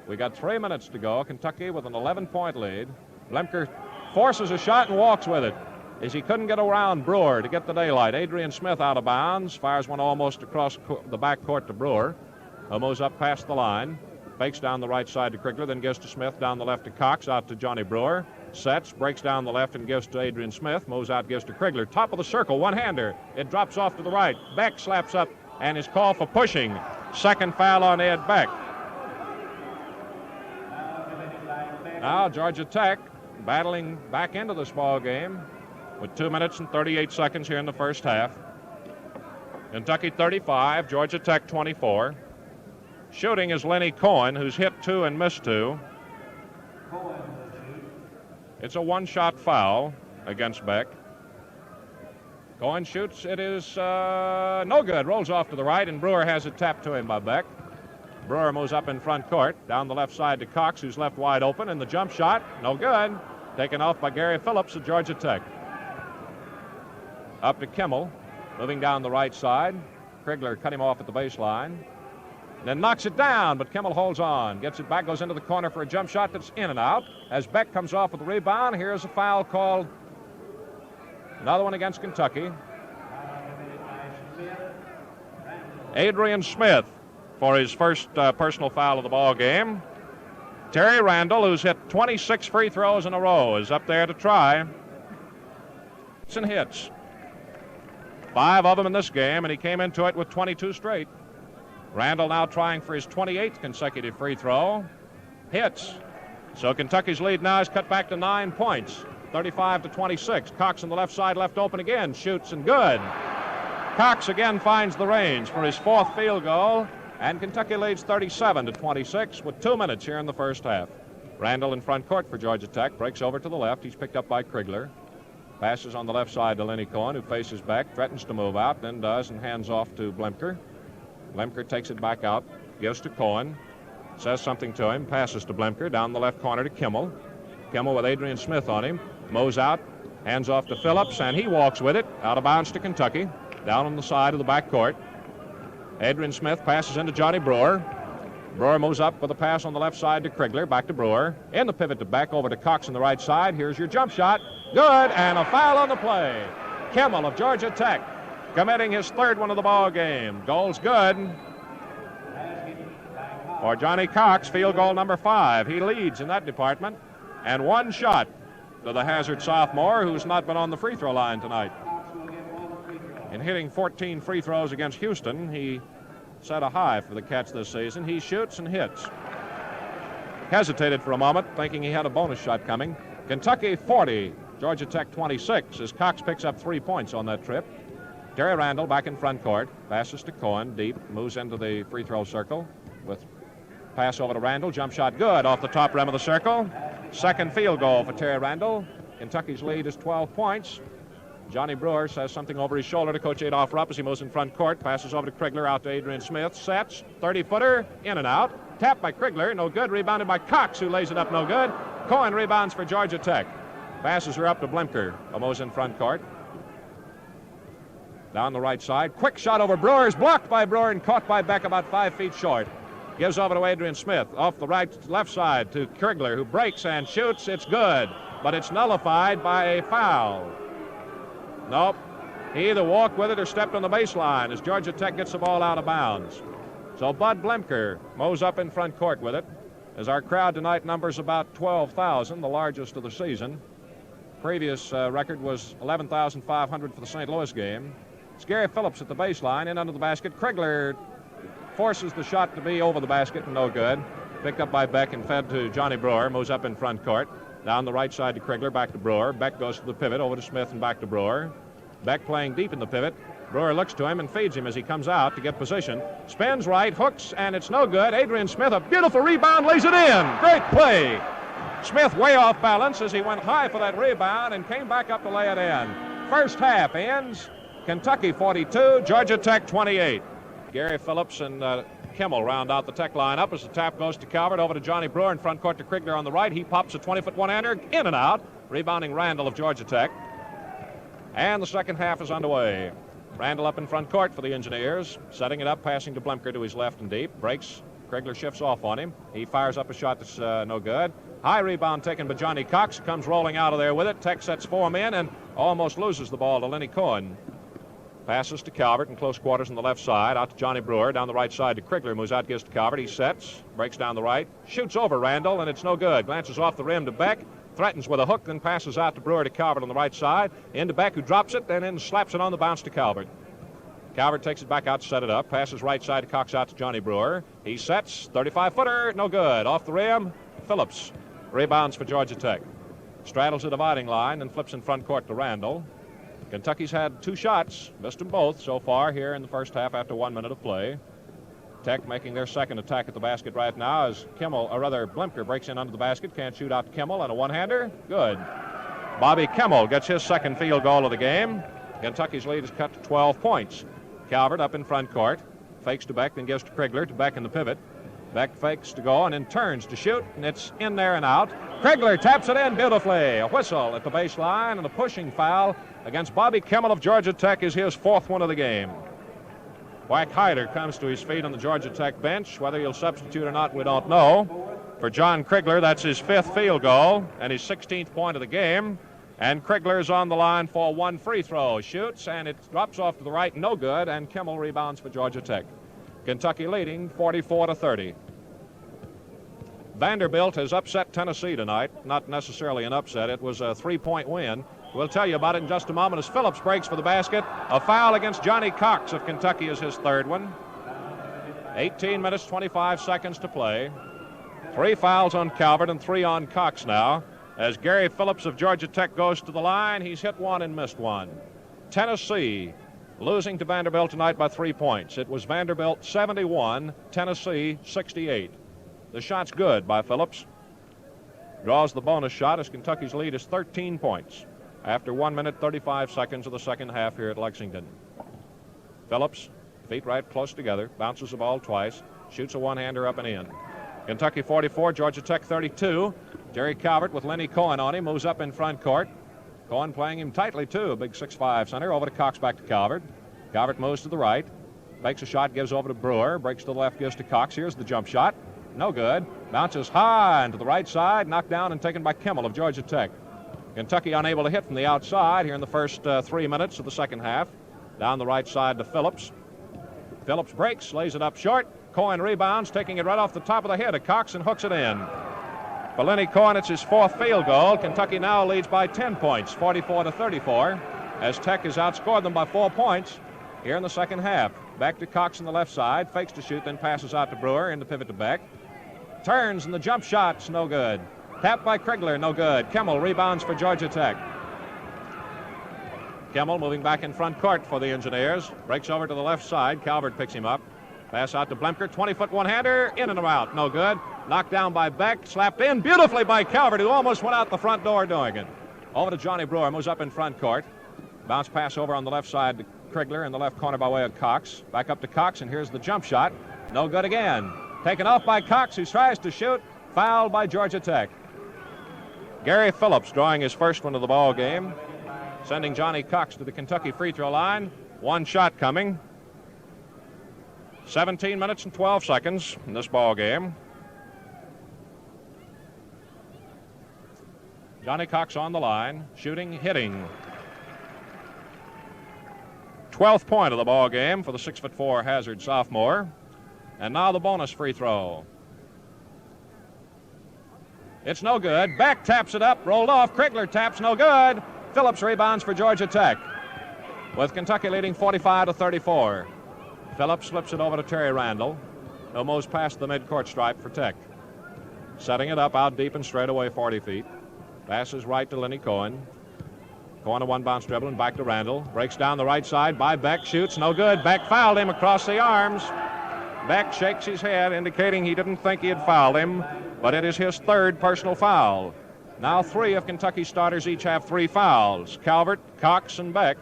We got 3 minutes to go. Kentucky with an 11-point lead. Blemker forces a shot and walks with it, as he couldn't get around Brewer to get the daylight. Adrian Smith out of bounds. Fires one almost across the backcourt to Brewer, who moves up past the line. Fakes down the right side to Krigler, then gives to Smith, down the left to Cox, out to Johnny Brewer. Sets, breaks down the left and gives to Adrian Smith. Moves out, gives to Krigler. Top of the circle, one-hander. It drops off to the right. Beck slaps up and is called for pushing. Second foul on Ed Beck. Now Georgia Tech battling back into this ball game with 2 minutes and 38 seconds here in the first half. Kentucky 35, Georgia Tech 24. Shooting is Lenny Cohen, who's hit 2 and missed 2. It's a one-shot foul against Beck. Cohen shoots. It is no good. Rolls off to the right, and Brewer has it tapped to him by Beck. Brewer moves up in front court, down the left side to Cox, who's left wide open, and the jump shot, no good. Taken off by Gary Phillips of Georgia Tech. Up to Kimmel, moving down the right side. Krigler cut him off at the baseline. Then knocks it down, but Kimmel holds on. Gets it back, goes into the corner for a jump shot that's in and out. As Beck comes off with the rebound, here's a foul called. Another one against Kentucky. Adrian Smith for his first personal foul of the ball game. Terry Randall, who's hit 26 free throws in a row, is up there to try. And hits. 5 of them in this game, and he came into it with 22 straight. Randall now trying for his 28th consecutive free throw. Hits. So Kentucky's lead now is cut back to 9 points, 35-26. Cox on the left side, left open again, shoots and good. Cox again finds the range for his 4th field goal, and Kentucky leads 37-26 with 2 minutes here in the first half. Randall in front court for Georgia Tech, breaks over to the left. He's picked up by Krigler. Passes on the left side to Lenny Cohen, who faces back, threatens to move out, then does, and hands off to Blemker. Blemker takes it back out, gives to Cohen, says something to him, passes to Blemker, down the left corner to Kimmel. Kimmel with Adrian Smith on him, mows out, hands off to Phillips, and he walks with it, out of bounds to Kentucky, down on the side of the backcourt. Adrian Smith passes into Johnny Brewer. Brewer moves up with a pass on the left side to Krigler, back to Brewer. In the pivot to Beck, over to Cox on the right side. Here's your jump shot. Good, and a foul on the play. Kimmel of Georgia Tech committing his 3rd one of the ball game. Goal's good for Johnny Cox, field goal number 5. He leads in that department. And 1 shot to the hazard sophomore, who's not been on the free throw line tonight. In hitting 14 free throws against Houston, he set a high for the Cats this season. He shoots and hits. Hesitated for a moment, thinking he had a bonus shot coming. Kentucky 40, Georgia Tech 26, as Cox picks up 3 points on that trip. Terry Randall back in front court, passes to Cohen, deep, moves into the free throw circle with pass over to Randall, jump shot good off the top rim of the circle. 2nd field goal for Terry Randall. Kentucky's lead is 12 points. Johnny Brewer says something over his shoulder to Coach Adolph Rupp as he moves in front court, passes over to Krigler, out to Adrian Smith, sets, 30-footer, in and out, tapped by Krigler, no good, rebounded by Cox, who lays it up, no good. Cohen rebounds for Georgia Tech. Passes her up to Blemker, who moves in front court. Down the right side, quick shot over Brewer, is blocked by Brewer and caught by Beck about 5 feet short. Gives over to Adrian Smith, off the left side to Krigler, who breaks and shoots. It's good, but it's nullified by a foul. Nope. He either walked with it or stepped on the baseline as Georgia Tech gets the ball out of bounds. So Bud Blemker mows up in front court with it, as our crowd tonight numbers about 12,000, the largest of the season. Previous record was 11,500 for the St. Louis game. It's Gary Phillips at the baseline, in under the basket. Krigler forces the shot to be over the basket and no good. Picked up by Beck and fed to Johnny Brewer, moves up in front court. Down the right side to Krigler, back to Brewer. Beck goes to the pivot, over to Smith and back to Brewer. Beck playing deep in the pivot. Brewer looks to him and feeds him as he comes out to get position. Spins right, hooks, and it's no good. Adrian Smith, a beautiful rebound, lays it in. Great play. Smith way off balance as he went high for that rebound and came back up to lay it in. First half ends Kentucky 42, Georgia Tech 28. Gary Phillips and Kimmel round out the Tech lineup as the tap goes to Calvert, over to Johnny Brewer in front court to Krigler on the right. He pops a 20-foot one-hander, in and out. Rebounding Randall of Georgia Tech. And the second half is underway. Randall up in front court for the Engineers. Setting it up, passing to Blemker to his left and deep. Breaks. Krigler shifts off on him. He fires up a shot that's no good. High rebound taken by Johnny Cox. Comes rolling out of there with it. Tech sets 4 men and almost loses the ball to Lenny Cohen. Passes to Calvert in close quarters on the left side. Out to Johnny Brewer. Down the right side to Krigler. Moves out, gives to Calvert. He sets. Breaks down the right. Shoots over Randall, and it's no good. Glances off the rim to Beck. Threatens with a hook, then passes out to Brewer to Calvert on the right side. Into Beck, who drops it, and then slaps it on the bounce to Calvert. Calvert takes it back out to set it up. Passes right side to Cox out to Johnny Brewer. He sets. 35-footer. No good. Off the rim. Phillips. Rebounds for Georgia Tech. Straddles the dividing line and flips in front court to Randall. Kentucky's had 2 shots. Missed them both so far here in the first half after 1 minute of play. Tech making their second attack at the basket right now as Blemker breaks in under the basket. Can't shoot out to Kimmel and a one-hander. Good. Bobby Kimmel gets his second field goal of the game. Kentucky's lead is cut to 12 points. Calvert up in front court. Fakes to Beck, then gives to Krigler. To Beck in the pivot. Beck fakes to go and then turns to shoot, and it's in there and out. Krigler taps it in beautifully. A whistle at the baseline and a pushing foul against Bobby Kimmel of Georgia Tech is his 4th one of the game. Wack Hyder comes to his feet on the Georgia Tech bench. Whether he'll substitute or not, we don't know. For John Krigler, that's his 5th field goal and his 16th point of the game. And Krigler's on the line for 1 free throw. Shoots, and it drops off to the right, no good, and Kimmel rebounds for Georgia Tech. Kentucky leading 44-30. Vanderbilt has upset Tennessee tonight. Not necessarily an upset. It was a 3-point win. We'll tell you about it in just a moment as Phillips breaks for the basket. A foul against Johnny Cox of Kentucky is his 3rd one. 18 minutes, 25 seconds to play. 3 fouls on Calvert and 3 on Cox now. As Gary Phillips of Georgia Tech goes to the line, he's hit 1 and missed 1. Tennessee losing to Vanderbilt tonight by 3 points. It was Vanderbilt 71, Tennessee 68. The shot's good by Phillips. Draws the bonus shot as Kentucky's lead is 13 points after 1 minute 35 seconds of the second half here at Lexington. Phillips, feet right close together, bounces the ball twice, shoots a one-hander up and in. Kentucky 44, Georgia Tech 32. Jerry Calvert with Lenny Cohen on him, moves up in front court. Cohen playing him tightly, too, a big 6'5" center. Over to Cox, back to Calvert. Calvert moves to the right, makes a shot, gives over to Brewer, breaks to the left, gives to Cox. Here's the jump shot. No good. Bounces high into the right side, knocked down and taken by Kimmel of Georgia Tech. Kentucky unable to hit from the outside here in the first 3 minutes of the second half. Down the right side to Phillips. Phillips breaks, lays it up short. Cohen rebounds, taking it right off the top of the head of Cox and hooks it in. For Lenny Cohen, it's his 4th field goal. Kentucky now leads by 10 points, 44-34, as Tech has outscored them by 4 points here in the second half. Back to Cox on the left side, fakes to shoot, then passes out to Brewer, in the pivot to Beck. Turns, and the jump shot's no good. Tapped by Krigler, no good. Kimmel rebounds for Georgia Tech. Kimmel moving back in front court for the Engineers. Breaks over to the left side. Calvert picks him up. Pass out to Blemker. 20-foot one-hander. In and out. No good. Knocked down by Beck. Slapped in beautifully by Calvert, who almost went out the front door doing it. Over to Johnny Brewer. Moves up in front court. Bounce pass over on the left side to Krigler in the left corner by way of Cox. Back up to Cox, and here's the jump shot. No good again. Taken off by Cox, who tries to shoot. Fouled by Georgia Tech. Gary Phillips drawing his first one of the ball game, sending Johnny Cox to the Kentucky free throw line. 1 shot coming. 17 minutes and 12 seconds in this ball game. Johnny Cox on the line, shooting, hitting. 12th point of the ball game for the 6'4" Hazard sophomore. And now the bonus free throw. It's no good. Beck taps it up, rolled off. Krigler taps, no good. Phillips rebounds for Georgia Tech, with Kentucky leading 45-34. Phillips slips it over to Terry Randall, who moves past the midcourt stripe for Tech. Setting it up out deep and straight away 40 feet. Passes right to Lenny Cohen. Cohen a one-bounce dribble and back to Randall. Breaks down the right side by Beck. Shoots, no good. Beck fouled him across the arms. Beck shakes his head, indicating he didn't think he had fouled him, but it is his 3rd personal foul. Now 3 of Kentucky's starters each have 3 fouls. Calvert, Cox, and Beck.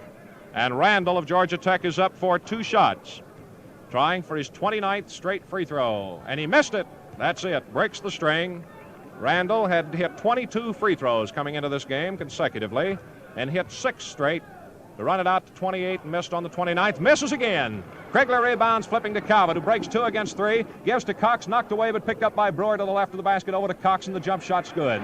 And Randall of Georgia Tech is up for 2 shots, trying for his 29th straight free throw. And he missed it. That's it. Breaks the string. Randall had hit 22 free throws coming into this game consecutively and hit 6 straight to run it out to 28 and missed on the 29th. Misses again. Krigler rebounds, flipping to Calvert, who breaks 2 against 3. Gives to Cox, knocked away, but picked up by Brewer to the left of the basket, over to Cox, and the jump shot's good.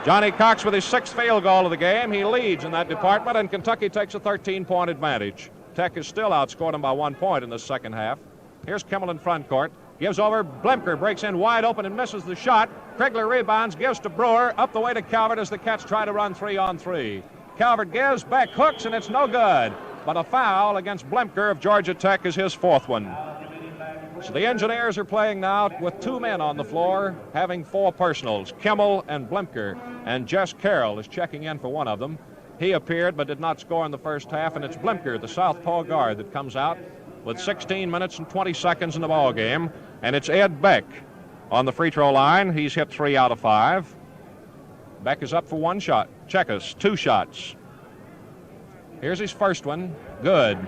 Johnny Cox with his 6th field goal of the game. He leads in that department, and Kentucky takes a 13-point advantage. Tech has still outscored him by 1 point in the second half. Here's Kimmel in front court. Gives over. Blemker breaks in wide open and misses the shot. Krigler rebounds, gives to Brewer, up the way to Calvert as the Cats try to run 3-on-3. Calvert gives, back hooks, and it's no good. But a foul against Blemker of Georgia Tech is his 4th one. So the Engineers are playing now with 2 men on the floor, having 4 personals, Kimmel and Blemker. And Jess Carroll is checking in for one of them. He appeared but did not score in the first half, and it's Blemker, the southpaw guard, that comes out with 16 minutes and 20 seconds in the ball game. And it's Ed Beck on the free throw line. He's hit 3 out of 5. Beck is up for 1 shot. Checkers, 2 shots. Here's his first one. Good.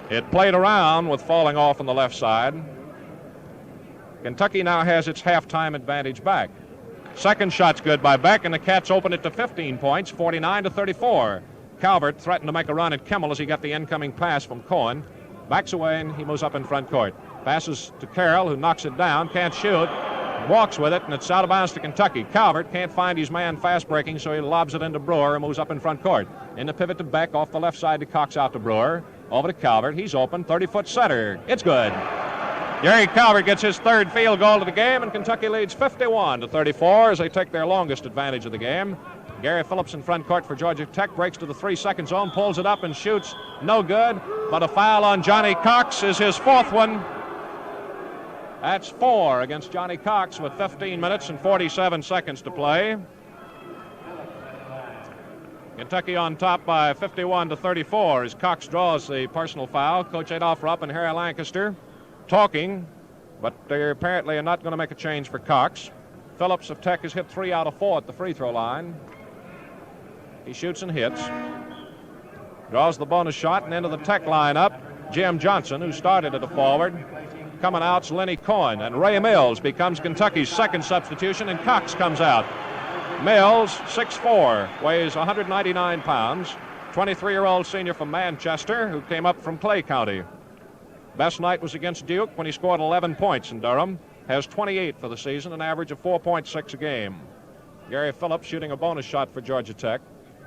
It played around with falling off on the left side. Kentucky now has its halftime advantage back. Second shot's good by Beck, and the Cats open it to 15 points, 49-34. Calvert threatened to make a run at Kimmel as he got the incoming pass from Cohen. Backs away, and he moves up in front court. Passes to Carroll, who knocks it down, can't shoot, walks with it, and it's out of bounds to Kentucky. Calvert can't find his man fast breaking, so he lobs it into Brewer and moves up in front court. In the pivot to Beck, off the left side to Cox, out to Brewer. Over to Calvert. He's open, 30-foot setter. It's good. Gary Calvert gets his 3rd field goal of the game, and Kentucky leads 51-34 as they take their longest advantage of the game. Gary Phillips in front court for Georgia Tech, breaks to the 3-second zone, pulls it up and shoots. No good, but a foul on Johnny Cox is his 4th one. That's 4 against Johnny Cox with 15 minutes and 47 seconds to play. Kentucky on top by 51-34 as Cox draws the personal foul. Coach Adolph Rupp and Harry Lancaster talking, but they apparently are not going to make a change for Cox. Phillips of Tech has hit 3 out of 4 at the free throw line. He shoots and hits. Draws the bonus shot, and into the Tech lineup, Jim Johnson, who started at a forward. Coming out's Lenny Cohen, and Ray Mills becomes Kentucky's 2nd substitution, and Cox comes out. Mills, 6'4", weighs 199 pounds, 23-year-old senior from Manchester who came up from Clay County. Best night was against Duke when he scored 11 points in Durham. Has 28 for the season, an average of 4.6 a game. Gary Phillips shooting a bonus shot for Georgia Tech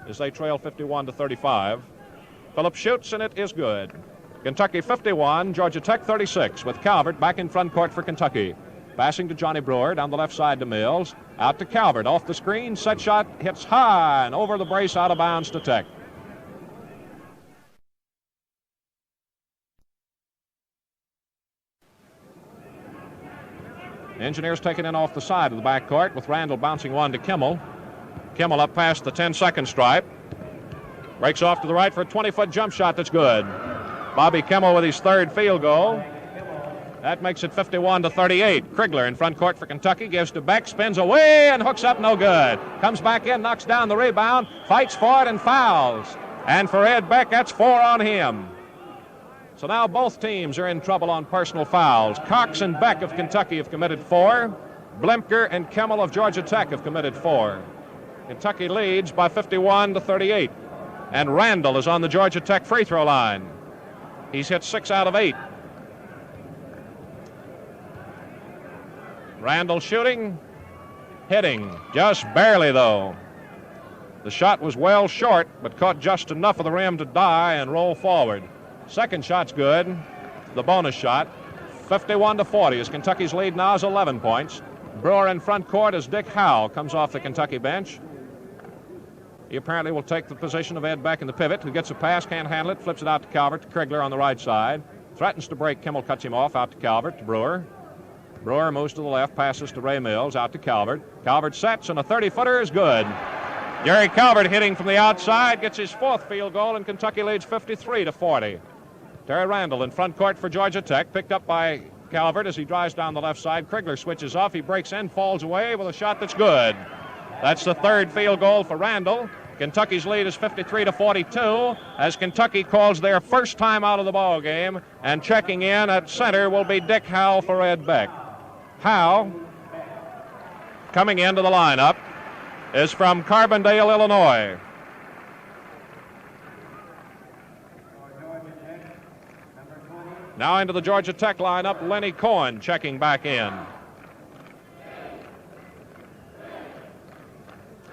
as they trail 51-35. Phillips shoots, and it is good. Kentucky 51, Georgia Tech 36, with Calvert back in front court for Kentucky. Passing to Johnny Brewer, down the left side to Mills. Out to Calvert, off the screen, set shot, hits high and over the brace, out of bounds to Tech. Engineers taking in off the side of the backcourt with Randall bouncing one to Kimmel. Kimmel up past the 10-second stripe. Breaks off to the right for a 20-foot jump shot that's good. Bobby Kimmel with his 3rd field goal. That makes it 51-38. Krigler in front court for Kentucky, gives to Beck, spins away and hooks up, no good. Comes back in, knocks down the rebound, fights for it and fouls. And for Ed Beck, that's 4 on him. So now both teams are in trouble on personal fouls. Cox and Beck of Kentucky have committed 4. Blemker and Kimmel of Georgia Tech have committed 4. Kentucky leads by 51-38. And Randall is on the Georgia Tech free throw line. He's hit 6 out of 8. Randall shooting, hitting, just barely though. The shot was well short, but caught just enough of the rim to die and roll forward. Second shot's good, the bonus shot. 51-40 as Kentucky's lead now is 11 points. Brewer in front court as Dick Howe comes off the Kentucky bench. He apparently will take the position of Ed Beck in the pivot, who gets a pass, can't handle it, flips it out to Calvert, to Krigler on the right side. Threatens to break, Kimmel cuts him off, out to Calvert, to Brewer. Brewer moves to the left, passes to Ray Mills, out to Calvert. Calvert sets, and a 30-footer is good. Gary Calvert hitting from the outside, gets his 4th field goal, and Kentucky leads 53-40. Terry Randall in front court for Georgia Tech, picked up by Calvert as he drives down the left side. Krigler switches off, he breaks in, falls away with a shot that's good. That's the 3rd field goal for Randall. Kentucky's lead is 53-42 as Kentucky calls their first time out of the ball game, and checking in at center will be Dick Howe for Ed Beck. Howe, coming into the lineup, is from Carbondale, Illinois. Now into the Georgia Tech lineup, Lenny Cohen checking back in.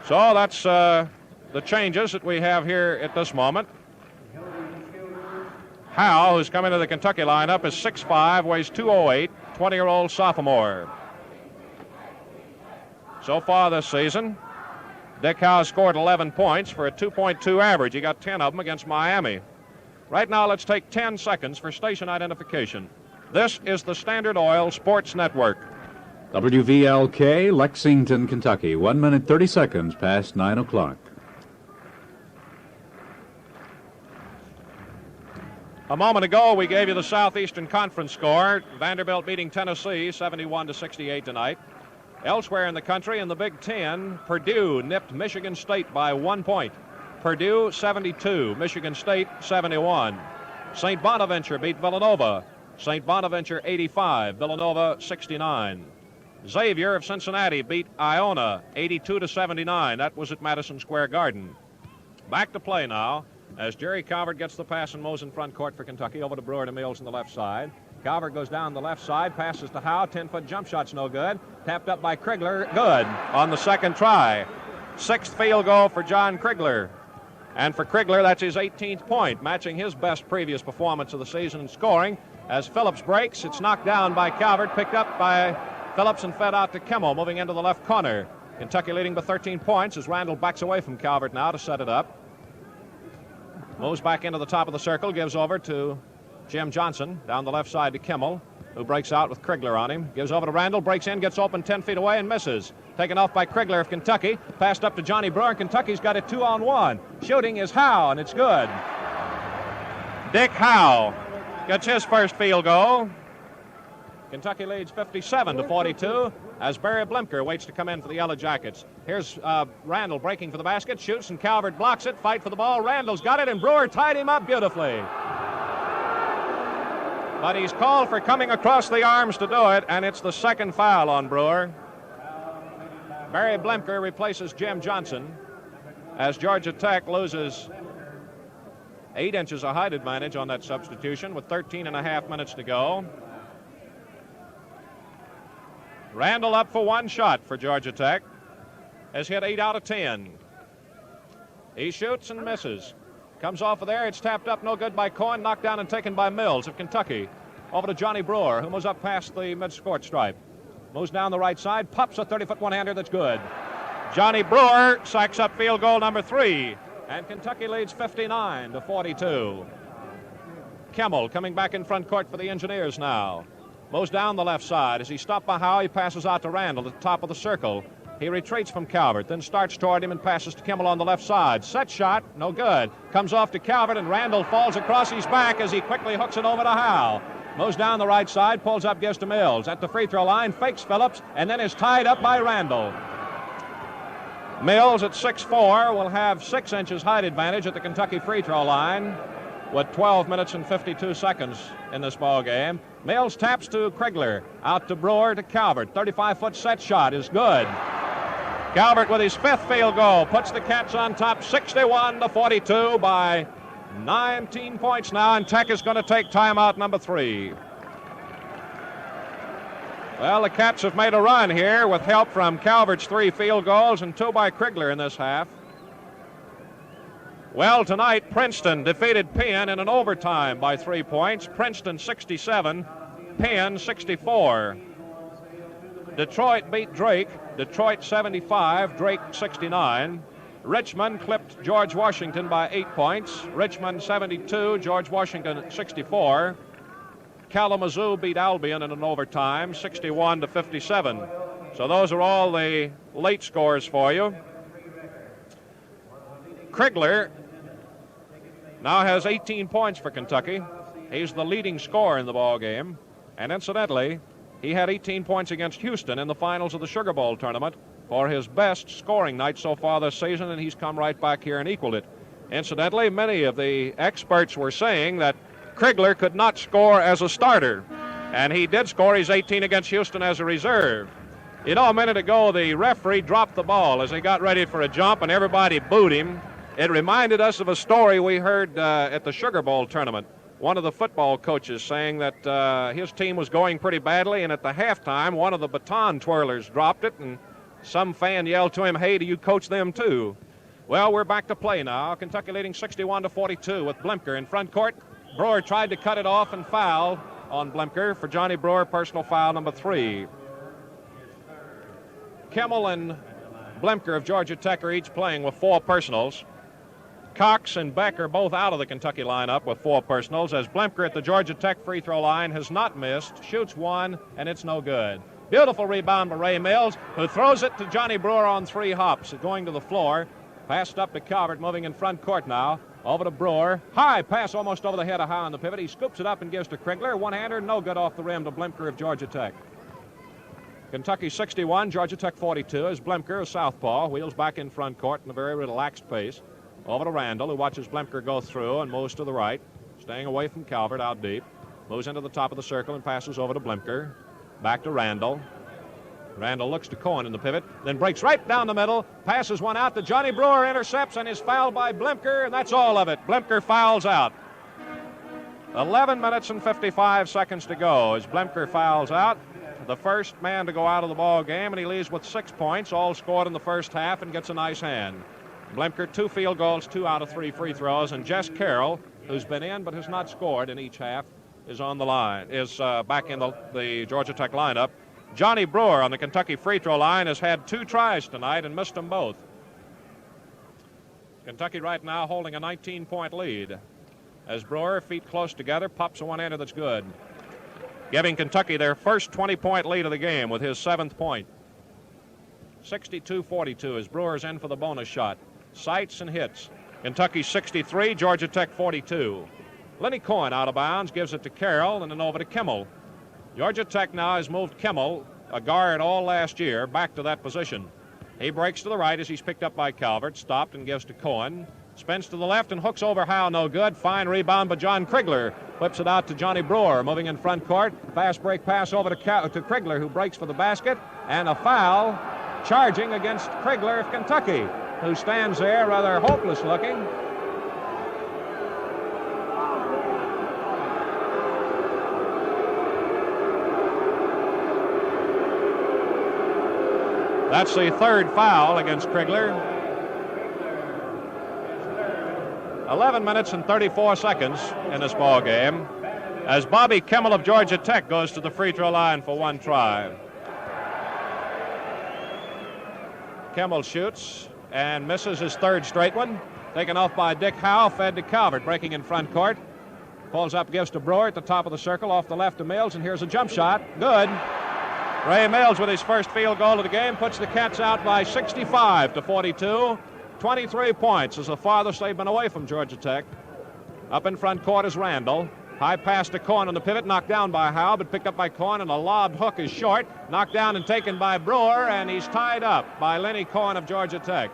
So that's the changes that we have here at this moment. Howe, who's come into the Kentucky lineup, is 6'5", weighs 208, 20-year-old sophomore. So far this season, Dick Howe scored 11 points for a 2.2 average. He got 10 of them against Miami. Right now, let's take 10 seconds for station identification. This is the Standard Oil Sports Network. WVLK, Lexington, Kentucky, 1 minute 30 seconds past 9 o'clock. A moment ago, we gave you the Southeastern Conference score. Vanderbilt beating Tennessee 71-68 tonight. Elsewhere in the country, in the Big Ten, Purdue nipped Michigan State by 1 point. Purdue 72, Michigan State 71. St. Bonaventure beat Villanova. St. Bonaventure 85, Villanova 69. Xavier of Cincinnati beat Iona 82-79. That was at Madison Square Garden. Back to play now as Jerry Calvert gets the pass and mows in front court for Kentucky over to Brewer to Mills on the left side. Calvert goes down the left side, passes to Howe. 10-foot jump shot's no good. Tapped up by Krigler. Good on the second try. Sixth field goal for John Krigler. And for Krigler, that's his 18th point, matching his best previous performance of the season in scoring. As Phillips breaks, it's knocked down by Calvert, picked up by Phillips and fed out to Kimmel, moving into the left corner. Kentucky leading by 13 points as Randall backs away from Calvert now to set it up. Moves back into the top of the circle, gives over to Jim Johnson, down the left side to Kimmel, who breaks out with Krigler on him. Gives over to Randall, breaks in, gets open 10 feet away and misses. Taken off by Krigler of Kentucky. Passed up to Johnny Brewer. Kentucky's got it 2-on-1. Shooting is Howe, and it's good. Dick Howe gets his first field goal. Kentucky leads 57-42 as Barry Blimker waits to come in for the Yellow Jackets. Here's Randall breaking for the basket, shoots, and Calvert blocks it. Fight for the ball. Randall's got it, and Brewer tied him up beautifully. But he's called for coming across the arms to do it, and it's the second foul on Brewer. Barry Blimker replaces Jim Johnson as Georgia Tech loses 8 inches of height advantage on that substitution with 13.5 minutes to go. Randall up for one shot for Georgia Tech. Has hit 8 out of 10. He shoots and misses. Comes off of there. It's tapped up, no good by Cohen. Knocked down and taken by Mills of Kentucky. Over to Johnny Brewer, who moves up past the mid-court stripe. Moves down the right side, pops a 30-foot one-hander that's good. Johnny Brewer sacks up field goal number 3. And Kentucky leads 59-42. Kimmel coming back in front court for the Engineers now. Moves down the left side. As he stopped by Howe, he passes out to Randall at the top of the circle. He retreats from Calvert, then starts toward him and passes to Kimmel on the left side. Set shot, no good. Comes off to Calvert, and Randall falls across his back as he quickly hooks it over to Howe. Moves down the right side, pulls up, gives to Mills. At the free throw line, fakes Phillips, and then is tied up by Randall. Mills at 6'4" will have 6 inches height advantage at the Kentucky free throw line with 12 minutes and 52 seconds in this ball game. Mills taps to Krigler, out to Brewer to Calvert. 35-foot set shot is good. Calvert with his 5th field goal puts the Cats on top 61-42 by 19 points now, and Tech is going to take timeout number 3. Well, the Cats have made a run here with help from Calvert's 3 field goals and 2 by Krigler in this half. Well, tonight, Princeton defeated Penn in an overtime by 3 points. Princeton 67, Penn 64. Detroit beat Drake. Detroit 75, Drake 69. Richmond clipped George Washington by 8 points. Richmond 72, George Washington 64. Kalamazoo beat Albion in an overtime, 61-57. So those are all the late scores for you. Krigler now has 18 points for Kentucky. He's the leading scorer in the ball game. And incidentally, he had 18 points against Houston in the finals of the Sugar Bowl tournament for his best scoring night so far this season, and he's come right back here and equaled it. Incidentally, many of the experts were saying that Krigler could not score as a starter, and he did score his 18 against Houston as a reserve. You know, a minute ago, the referee dropped the ball as he got ready for a jump, and everybody booed him. It reminded us of a story we heard at the Sugar Bowl tournament one of the football coaches saying that his team was going pretty badly, and at the halftime, one of the baton twirlers dropped it, and some fan yelled to him, "Hey, do you coach them too?" Well, we're back to play now. Kentucky leading 61-42 with Blemker in front court. Brewer tried to cut it off and foul on Blemker for Johnny Brewer, personal foul number 3. Kimmel and Blemker of Georgia Tech are each playing with 4 personals. Cox and Beck are both out of the Kentucky lineup with 4 personals, as Blemker at the Georgia Tech free throw line has not missed, shoots 1, and it's no good. Beautiful rebound by Ray Mills, who throws it to Johnny Brewer on 3 hops, going to the floor. Passed up to Calvert, moving in front court now. Over to Brewer. High pass almost over the head of Howe on the pivot. He scoops it up and gives to Krigler. One-hander, no good off the rim to Blemker of Georgia Tech. Kentucky 61, Georgia Tech 42, as Blemker, a southpaw, wheels back in front court in a very relaxed pace. Over to Randall, who watches Blemker go through and moves to the right, staying away from Calvert out deep. Moves into the top of the circle and passes over to Blemker. Back to Randall. Randall looks to Cohen in the pivot, then breaks right down the middle, passes one out to Johnny Brewer, intercepts, and is fouled by Blemker, and that's all of it. Blemker fouls out. 11 minutes and 55 seconds to go as Blemker fouls out. The first man to go out of the ball game, and he leaves with 6 points, all scored in the first half, and gets a nice hand. Blemker, 2 field goals, 2 out of 3 free throws, and Jess Carroll, who's been in but has not scored in each half, is on the line, is back in the Georgia Tech lineup. Johnny Brewer on the Kentucky free throw line has had 2 tries tonight and missed them both. Kentucky right now holding a 19-point lead as Brewer, feet close together, pops a one-hander that's good, giving Kentucky their first 20-point lead of the game with his 7th point. 62-42 as Brewer's in for the bonus shot. Sights and hits. Kentucky 63, Georgia Tech 42. Lenny Cohen out of bounds, gives it to Carroll and then over to Kimmel. Georgia Tech now has moved Kimmel, a guard all last year, back to that position. He breaks to the right as he's picked up by Calvert, stopped and gives to Cohen. Spins to the left and hooks over Howe, no good. Fine rebound by John Krigler. Flips it out to Johnny Brewer, moving in front court. Fast break pass over to Krigler, who breaks for the basket. And a foul charging against Krigler of Kentucky, who stands there rather hopeless looking. That's the 3rd foul against Krigler. 11 minutes and 34 seconds in this ball game as Bobby Kimmel of Georgia Tech goes to the free throw line for 1 try. Kimmel shoots and misses his 3rd straight one. Taken off by Dick Howe, fed to Calvert, breaking in front court. Pulls up, gives to Brewer at the top of the circle, off the left to Mills, and here's a jump shot. Good. Ray Mills with his first field goal of the game puts the Cats out by 65-42. 23 points is the farthest they've been away from Georgia Tech. Up in front court is Randall. High pass to Cohen on the pivot, knocked down by Howe, but picked up by Cohen, and a lobbed hook is short. Knocked down and taken by Brewer, and he's tied up by Lenny Cohen of Georgia Tech.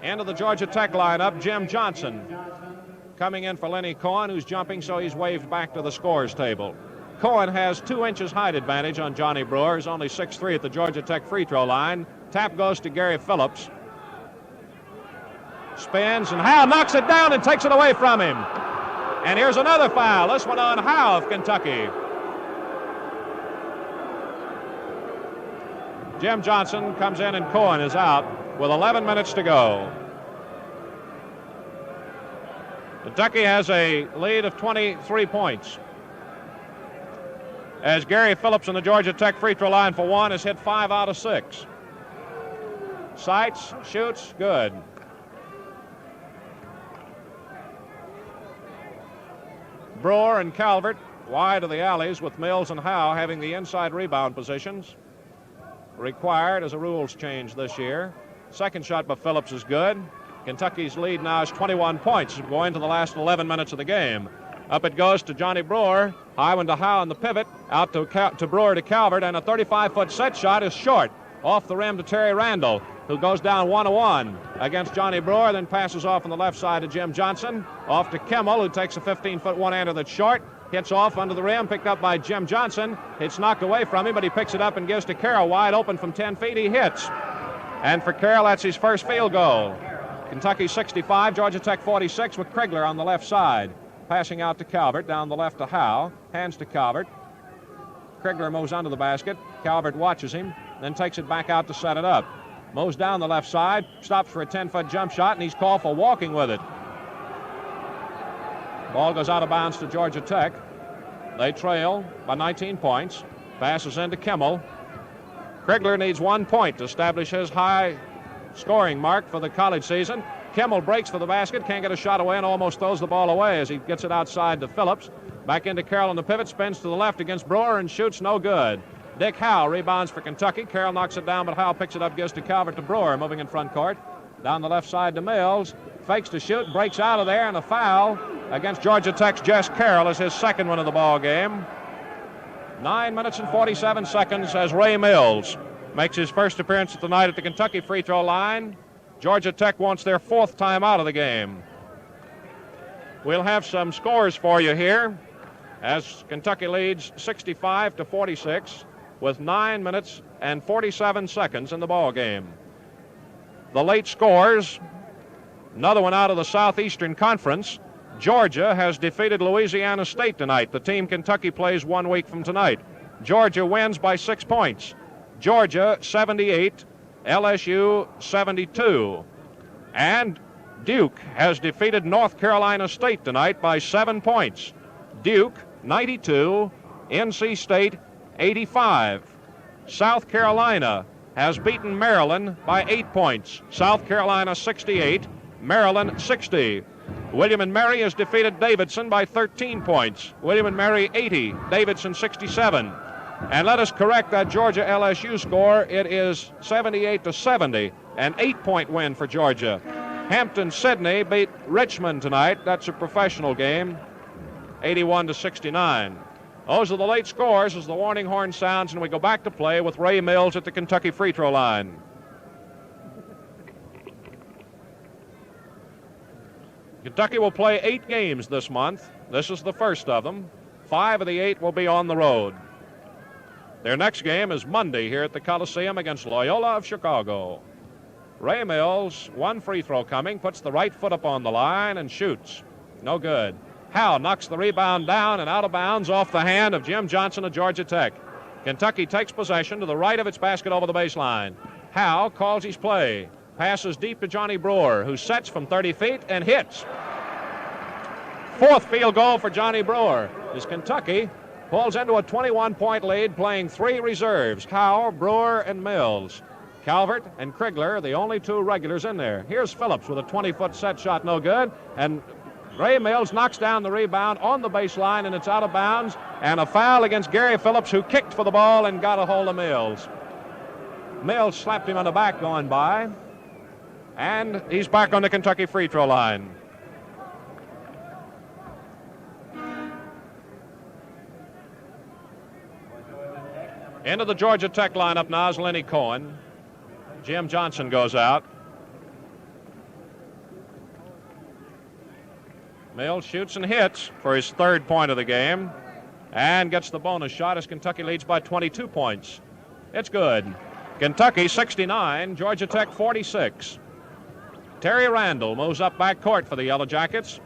Into the Georgia Tech lineup, Jim Johnson. Coming in for Lenny Cohen, who's jumping, so he's waved back to the scores table. Cohen has 2 inches height advantage on Johnny Brewer. He's only 6'3" at the Georgia Tech free throw line. Tap goes to Gary Phillips. Spins, and Howe knocks it down and takes it away from him. And here's another foul. This one on Howe of Kentucky. Jim Johnson comes in and Cohen is out with 11 minutes to go. Kentucky has a lead of 23 points. As Gary Phillips on the Georgia Tech free throw line for 1 has hit 5 out of 6. Sights, shoots, good. Brewer and Calvert wide of the alleys with Mills and Howe having the inside rebound positions. Required as a rules change this year. Second shot by Phillips is good. Kentucky's lead now is 21 points going to the last 11 minutes of the game. Up it goes to Johnny Brewer. High one to Howe on the pivot. Out to Brewer to Calvert, and a 35-foot set shot is short. Off the rim to Terry Randall, who goes down 1-1 against Johnny Brewer, then passes off on the left side to Jim Johnson. Off to Kimmel, who takes a 15-foot one-hander that's short. Hits off under the rim, picked up by Jim Johnson. It's knocked away from him, but he picks it up and gives to Carroll wide open from 10 feet. He hits. And for Carroll, that's his first field goal. Kentucky 65, Georgia Tech 46 with Krigler on the left side. passing out to Calvert, down the left to Howe, hands to Calvert. Krigler moves under the basket. Calvert watches him, then takes it back out to set it up. Moves down the left side, stops for a 10-foot jump shot, and he's called for walking with it. Ball goes out of bounds to Georgia Tech. They trail by 19 points. Passes into Kimmel. Krigler needs 1 point to establish his high scoring mark for the college season. Kimmel breaks for the basket, can't get a shot away, and almost throws the ball away as he gets it outside to Phillips. Back into Carroll on the pivot, spins to the left against Brewer and shoots no good. Dick Howe rebounds for Kentucky. Carroll knocks it down, but Howe picks it up, gives to Calvert to Brewer, moving in front court. Down the left side to Mills. Fakes to shoot, breaks out of there, and a foul against Georgia Tech's Jess Carroll is his second one of the ball game. 9 minutes and 47 seconds as Ray Mills makes his first appearance of the night at the Kentucky free throw line. Georgia Tech wants their 4th time out of the game. We'll have some scores for you here as Kentucky leads 65-46 with 9 minutes and 47 seconds in the ball game. The late scores, another one out of the Southeastern Conference. Georgia has defeated Louisiana State tonight, the team Kentucky plays 1 week from tonight. Georgia wins by 6 points. Georgia 78, LSU 72. And Duke has defeated North Carolina State tonight by 7 points. Duke 92, NC State 85. South Carolina has beaten Maryland by 8 points. South Carolina 68, Maryland 60. William & Mary has defeated Davidson by 13 points. William & Mary 80, Davidson 67. And let us correct that Georgia LSU score. It is 78-70, an 8-point win for Georgia. Hampton-Sydney beat Richmond tonight. That's a professional game, 81-69. Those are the late scores as the warning horn sounds, and we go back to play with Ray Mills at the Kentucky free throw line. Kentucky will play 8 games this month. This is the first of them. 5 of the 8 will be on the road. Their next game is Monday here at the Coliseum against Loyola of Chicago. Ray Mills, 1 free throw coming, puts the right foot up on the line and shoots. No good. Howe knocks the rebound down and out of bounds off the hand of Jim Johnson of Georgia Tech. Kentucky takes possession to the right of its basket over the baseline. Howe calls his play. Passes deep to Johnny Brewer, who sets from 30 feet and hits. 4th field goal for Johnny Brewer as Kentucky pulls into a 21-point lead, playing 3 reserves, Howe, Brewer, and Mills. Calvert and Krigler, the only 2 regulars in there. Here's Phillips with a 20-foot set shot, no good, and Ray Mills knocks down the rebound on the baseline, and it's out of bounds, and a foul against Gary Phillips, who kicked for the ball and got a hold of Mills. Mills slapped him on the back going by, and he's back on the Kentucky free throw line. Into the Georgia Tech lineup now is Lenny Cohen. Jim Johnson goes out. Mills shoots and hits for his 3rd point of the game and gets the bonus shot as Kentucky leads by 22 points. It's good. Kentucky 69, Georgia Tech 46. Terry Randall moves up back court for the Yellow Jackets.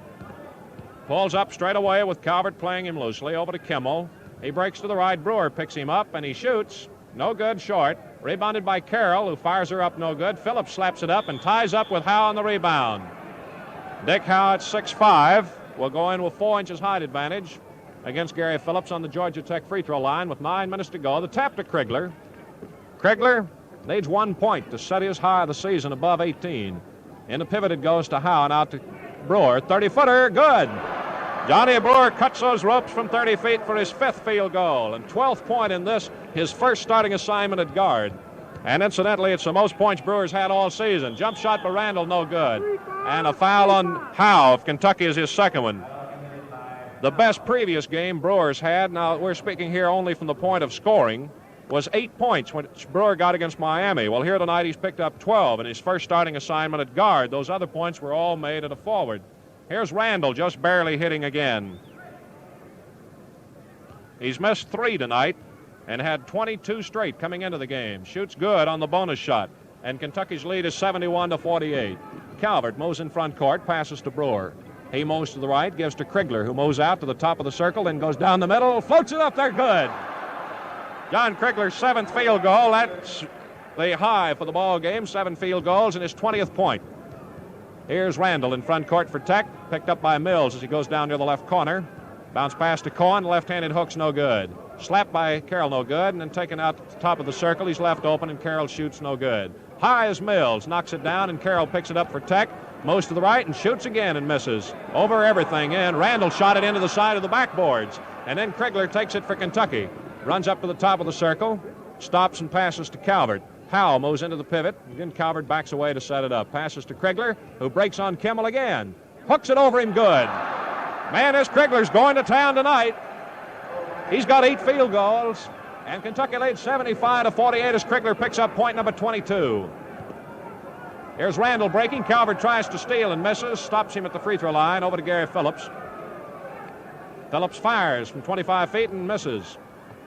Pulls up straight away with Calvert playing him loosely over to Kimmel. He breaks to the right. Brewer picks him up, and he shoots. No good, short. Rebounded by Carroll, who fires her up, no good. Phillips slaps it up and ties up with Howe on the rebound. Dick Howe at 6'5", will go in with 4 inches height advantage against Gary Phillips on the Georgia Tech free throw line with 9 minutes to go. The tap to Krigler. Krigler needs 1 point to set his high of the season above 18. In the pivot, it goes to Howe and out to Brewer. 30-footer, good. Johnny Brewer cuts those ropes from 30 feet for his 5th field goal and 12th point in this, his first starting assignment at guard. And incidentally, it's the most points Brewer's had all season. Jump shot by Randall, no good. And a foul on Howe of Kentucky is his 2nd one. The best previous game Brewer's had, now we're speaking here only from the point of scoring, was 8 points, which Brewer got against Miami. Well, here tonight he's picked up 12 in his first starting assignment at guard. Those other points were all made at a forward. Here's Randall just barely hitting again. He's missed 3 tonight and had 22 straight coming into the game. Shoots good on the bonus shot, and Kentucky's lead is 71-48. Calvert moves in front court, passes to Brewer. He moves to the right, gives to Krigler, who moves out to the top of the circle, then goes down the middle, floats it up there, good. John Krigler's 7th field goal. That's the high for the ball game, 7 field goals and his 20th point. Here's Randall in front court for Tech, picked up by Mills as he goes down near the left corner. Bounce pass to Cohen, left-handed hook's no good. Slapped by Carroll, no good, and then taken out to the top of the circle. He's left open, and Carroll shoots no good. High is Mills, knocks it down, and Carroll picks it up for Tech. Moves to the right and shoots again and misses. Over everything in. Randall shot it into the side of the backboards. And then Krigler takes it for Kentucky. Runs up to the top of the circle, stops and passes to Calvert. Howe moves into the pivot. Again, Calvert backs away to set it up. Passes to Krigler, who breaks on Kimmel again. Hooks it over him good. Man, this Krigler's going to town tonight. He's got 8 field goals. And Kentucky leads 75-48 as Krigler picks up point number 22. Here's Randall breaking. Calvert tries to steal and misses. Stops him at the free throw line. Over to Gary Phillips. Phillips fires from 25 feet and misses.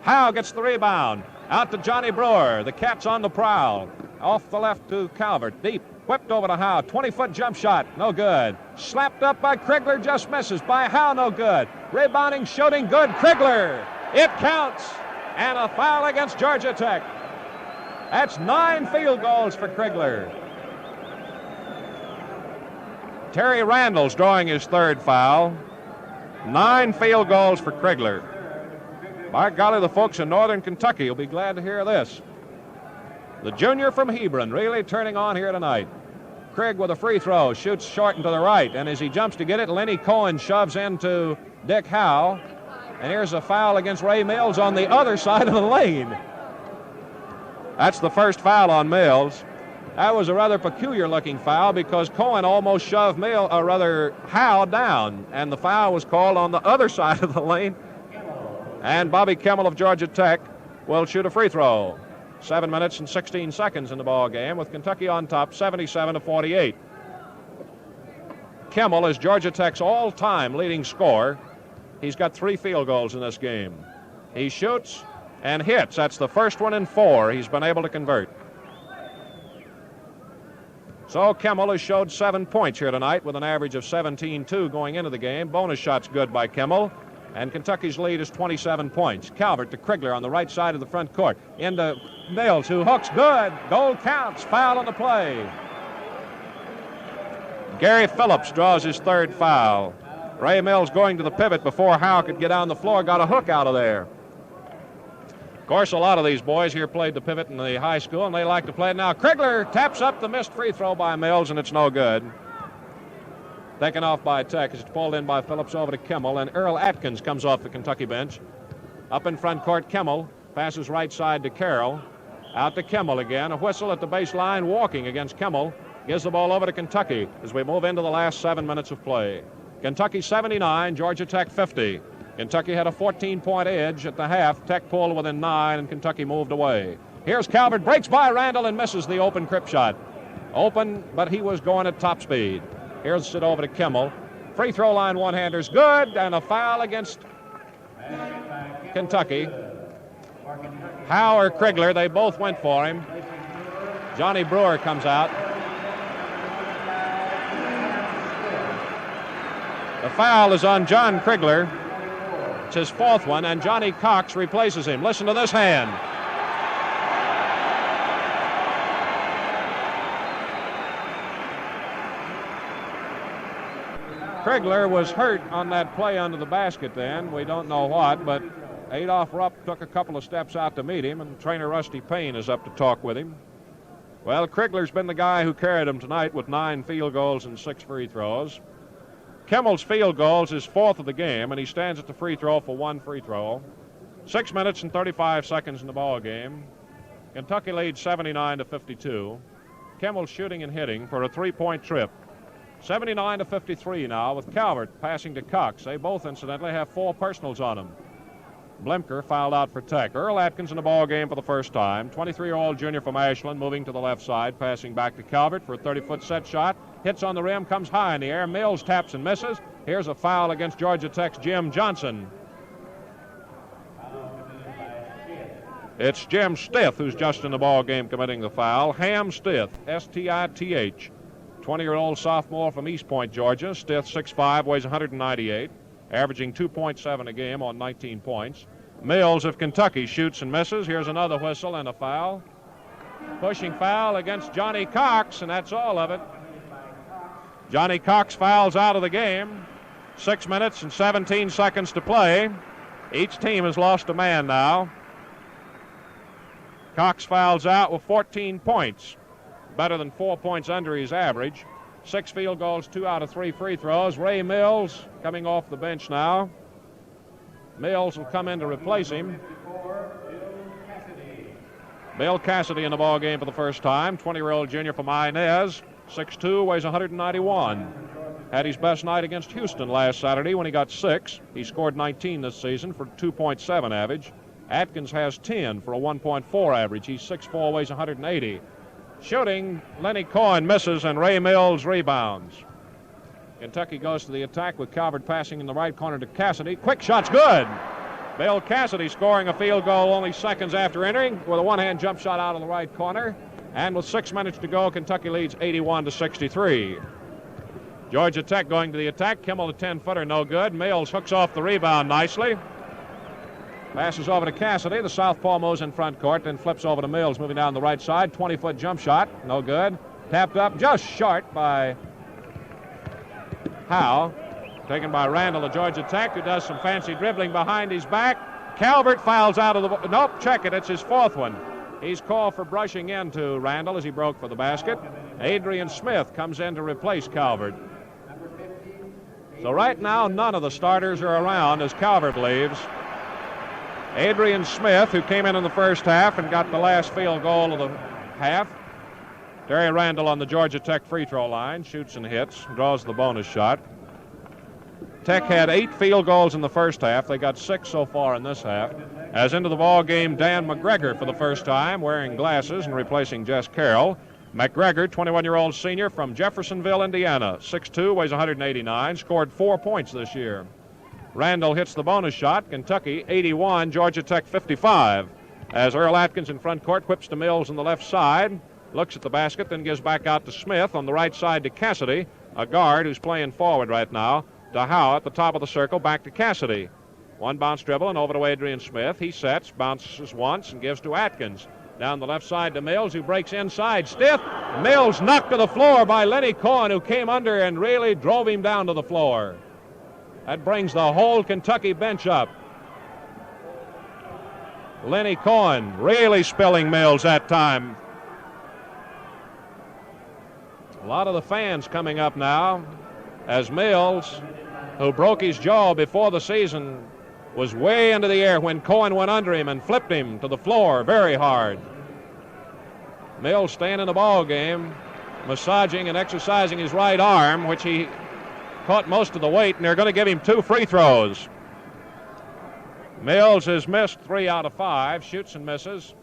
Howe gets the rebound. Out to Johnny Brewer. The Cats on the prowl. Off the left to Calvert. Deep. Whipped over to Howe. 20-foot jump shot. No good. Slapped up by Krigler. Just misses. By Howe. No good. Rebounding, shooting. Good. Krigler. It counts. And a foul against Georgia Tech. That's 9 field goals for Krigler. Terry Randall's drawing his 3rd foul. 9 field goals for Krigler. By golly, the folks in northern Kentucky will be glad to hear this. The junior from Hebron really turning on here tonight. Krigler with a free throw, shoots short and to the right, and as he jumps to get it, Lenny Cohen shoves into Dick Howe, and here's a foul against Ray Mills on the other side of the lane. That's the first foul on Mills. That was a rather peculiar-looking foul because Cohen almost shoved Howe down, and the foul was called on the other side of the lane. And Bobby Kimmel of Georgia Tech will shoot a free throw. 7 minutes and 16 seconds in the ball game with Kentucky on top, 77-48. Kimmel is Georgia Tech's all-time leading scorer. He's got 3 field goals in this game. He shoots and hits. That's the first one in 4 he's been able to convert. So Kimmel has showed 7 points here tonight with an average of 17-2 going into the game. Bonus shots good by Kimmel. And Kentucky's lead is 27 points. Calvert to Krigler on the right side of the front court. Into Mills, who hooks good. Goal counts. Foul on the play. Gary Phillips draws his 3rd foul. Ray Mills going to the pivot before Howe could get on the floor. Got a hook out of there. Of course, a lot of these boys here played the pivot in the high school, and they like to play it now. Krigler taps up the missed free throw by Mills, and it's no good. Taken off by Tech. It's pulled in by Phillips over to Kimmel, and Earl Atkins comes off the Kentucky bench. Up in front court, Kimmel passes right side to Carroll. Out to Kimmel again. A whistle at the baseline, walking against Kimmel. Gives the ball over to Kentucky as we move into the last 7 minutes of play. Kentucky 79, Georgia Tech 50. Kentucky had a 14-point edge at the half. Tech pulled within 9, and Kentucky moved away. Here's Calvert, breaks by Randall and misses the open crip shot. Open, but he was going at top speed. Here's it over to Kimmel. Free throw line one-hander's good, and a foul against Kentucky. Howe or Krigler, they both went for him. Johnny Brewer comes out. The foul is on John Krigler. It's his 4th one, and Johnny Cox replaces him. Listen to this hand. Krigler was hurt on that play under the basket then. We don't know what, but Adolph Rupp took a couple of steps out to meet him, and trainer Rusty Payne is up to talk with him. Well, Krigler's been the guy who carried him tonight with 9 field goals and 6 free throws. Kimmel's field goals is 4th of the game, and he stands at the free throw for 1 free throw. 6 minutes and 35 seconds in the ball game. Kentucky leads 79-52. Kimmel shooting and hitting for a 3-point trip. 79-53 now with Calvert passing to Cox. They both, incidentally, have 4 personals on them. Blimker fouled out for Tech. Earl Atkins in the ball game for the first time. 23-year-old junior from Ashland moving to the left side, passing back to Calvert for a 30-foot set shot. Hits on the rim, comes high in the air. Mills taps and misses. Here's a foul against Georgia Tech's Jim Johnson. It's Jim Stith who's just in the ball game committing the foul. Ham Stith, S-T-I-T-H. 20-year-old sophomore from East Point, Georgia. Stiff, 6'5", weighs 198, averaging 2.7 a game on 19 points. Mills of Kentucky shoots and misses. Here's another whistle and a foul. Pushing foul against Johnny Cox, and that's all of it. Johnny Cox fouls out of the game. 6 minutes and 17 seconds to play. Each team has lost a man now. Cox fouls out with 14 points, better than 4 points under his average. 6 field goals, 2 out of 3 free throws. Ray Mills coming off the bench now. Mills will come in to replace him. Bill Cassidy in the ball game for the first time. 20-year-old junior from Inez. 6'2", weighs 191. Had his best night against Houston last Saturday when he got 6. He scored 19 this season for 2.7 average. Atkins has 10 for a 1.4 average. He's 6'4", weighs 180. Shooting, Lenny Cohen misses and Ray Mills rebounds. Kentucky goes to the attack with Calvert passing in the right corner to Cassidy. Quick shot's good. Bill Cassidy scoring a field goal only seconds after entering with a one-hand jump shot out of the right corner. And with 6 minutes to go, Kentucky leads 81-63. Georgia Tech going to the attack. Kimmel, the 10-footer, no good. Mills hooks off the rebound nicely. Passes over to Cassidy. The southpaw moves in front court, then flips over to Mills, moving down the right side. 20-foot jump shot, no good. Tapped up just short by Howe. Taken by Randall of Georgia Tech, who does some fancy dribbling behind his back. Calvert fouls out of the... Nope, check it. It's his 4th one. He's called for brushing into Randall as he broke for the basket. Adrian Smith comes in to replace Calvert. So right now, none of the starters are around as Calvert leaves. Adrian Smith, who came in the first half and got the last field goal of the half. Terry Randall on the Georgia Tech free throw line, shoots and hits, draws the bonus shot. Tech had 8 field goals in the first half. They got 6 so far in this half. As into the ball game, Dan McGregor for the first time, wearing glasses and replacing Jess Carroll. McGregor, 21-year-old senior from Jeffersonville, Indiana, 6'2", weighs 189, scored 4 points this year. Randall hits the bonus shot. Kentucky 81, Georgia Tech 55. As Earl Atkins in front court whips to Mills on the left side, looks at the basket, then gives back out to Smith on the right side to Cassidy, a guard who's playing forward right now. To Howe at the top of the circle, back to Cassidy. One bounce dribble and over to Adrian Smith. He sets, bounces once, and gives to Atkins. Down the left side to Mills, who breaks inside. Stiff. Mills knocked to the floor by Lenny Cohen, who came under and really drove him down to the floor. That brings the whole Kentucky bench up. Lenny Cohen really spilling Mills that time. A lot of the fans coming up now as Mills, who broke his jaw before the season, was way into the air when Cohen went under him and flipped him to the floor very hard. Mills staying in the ball game, massaging and exercising his right arm, which he caught most of the weight, and they're going to give him 2 free throws. Mills has missed 3 out of 5, shoots and misses,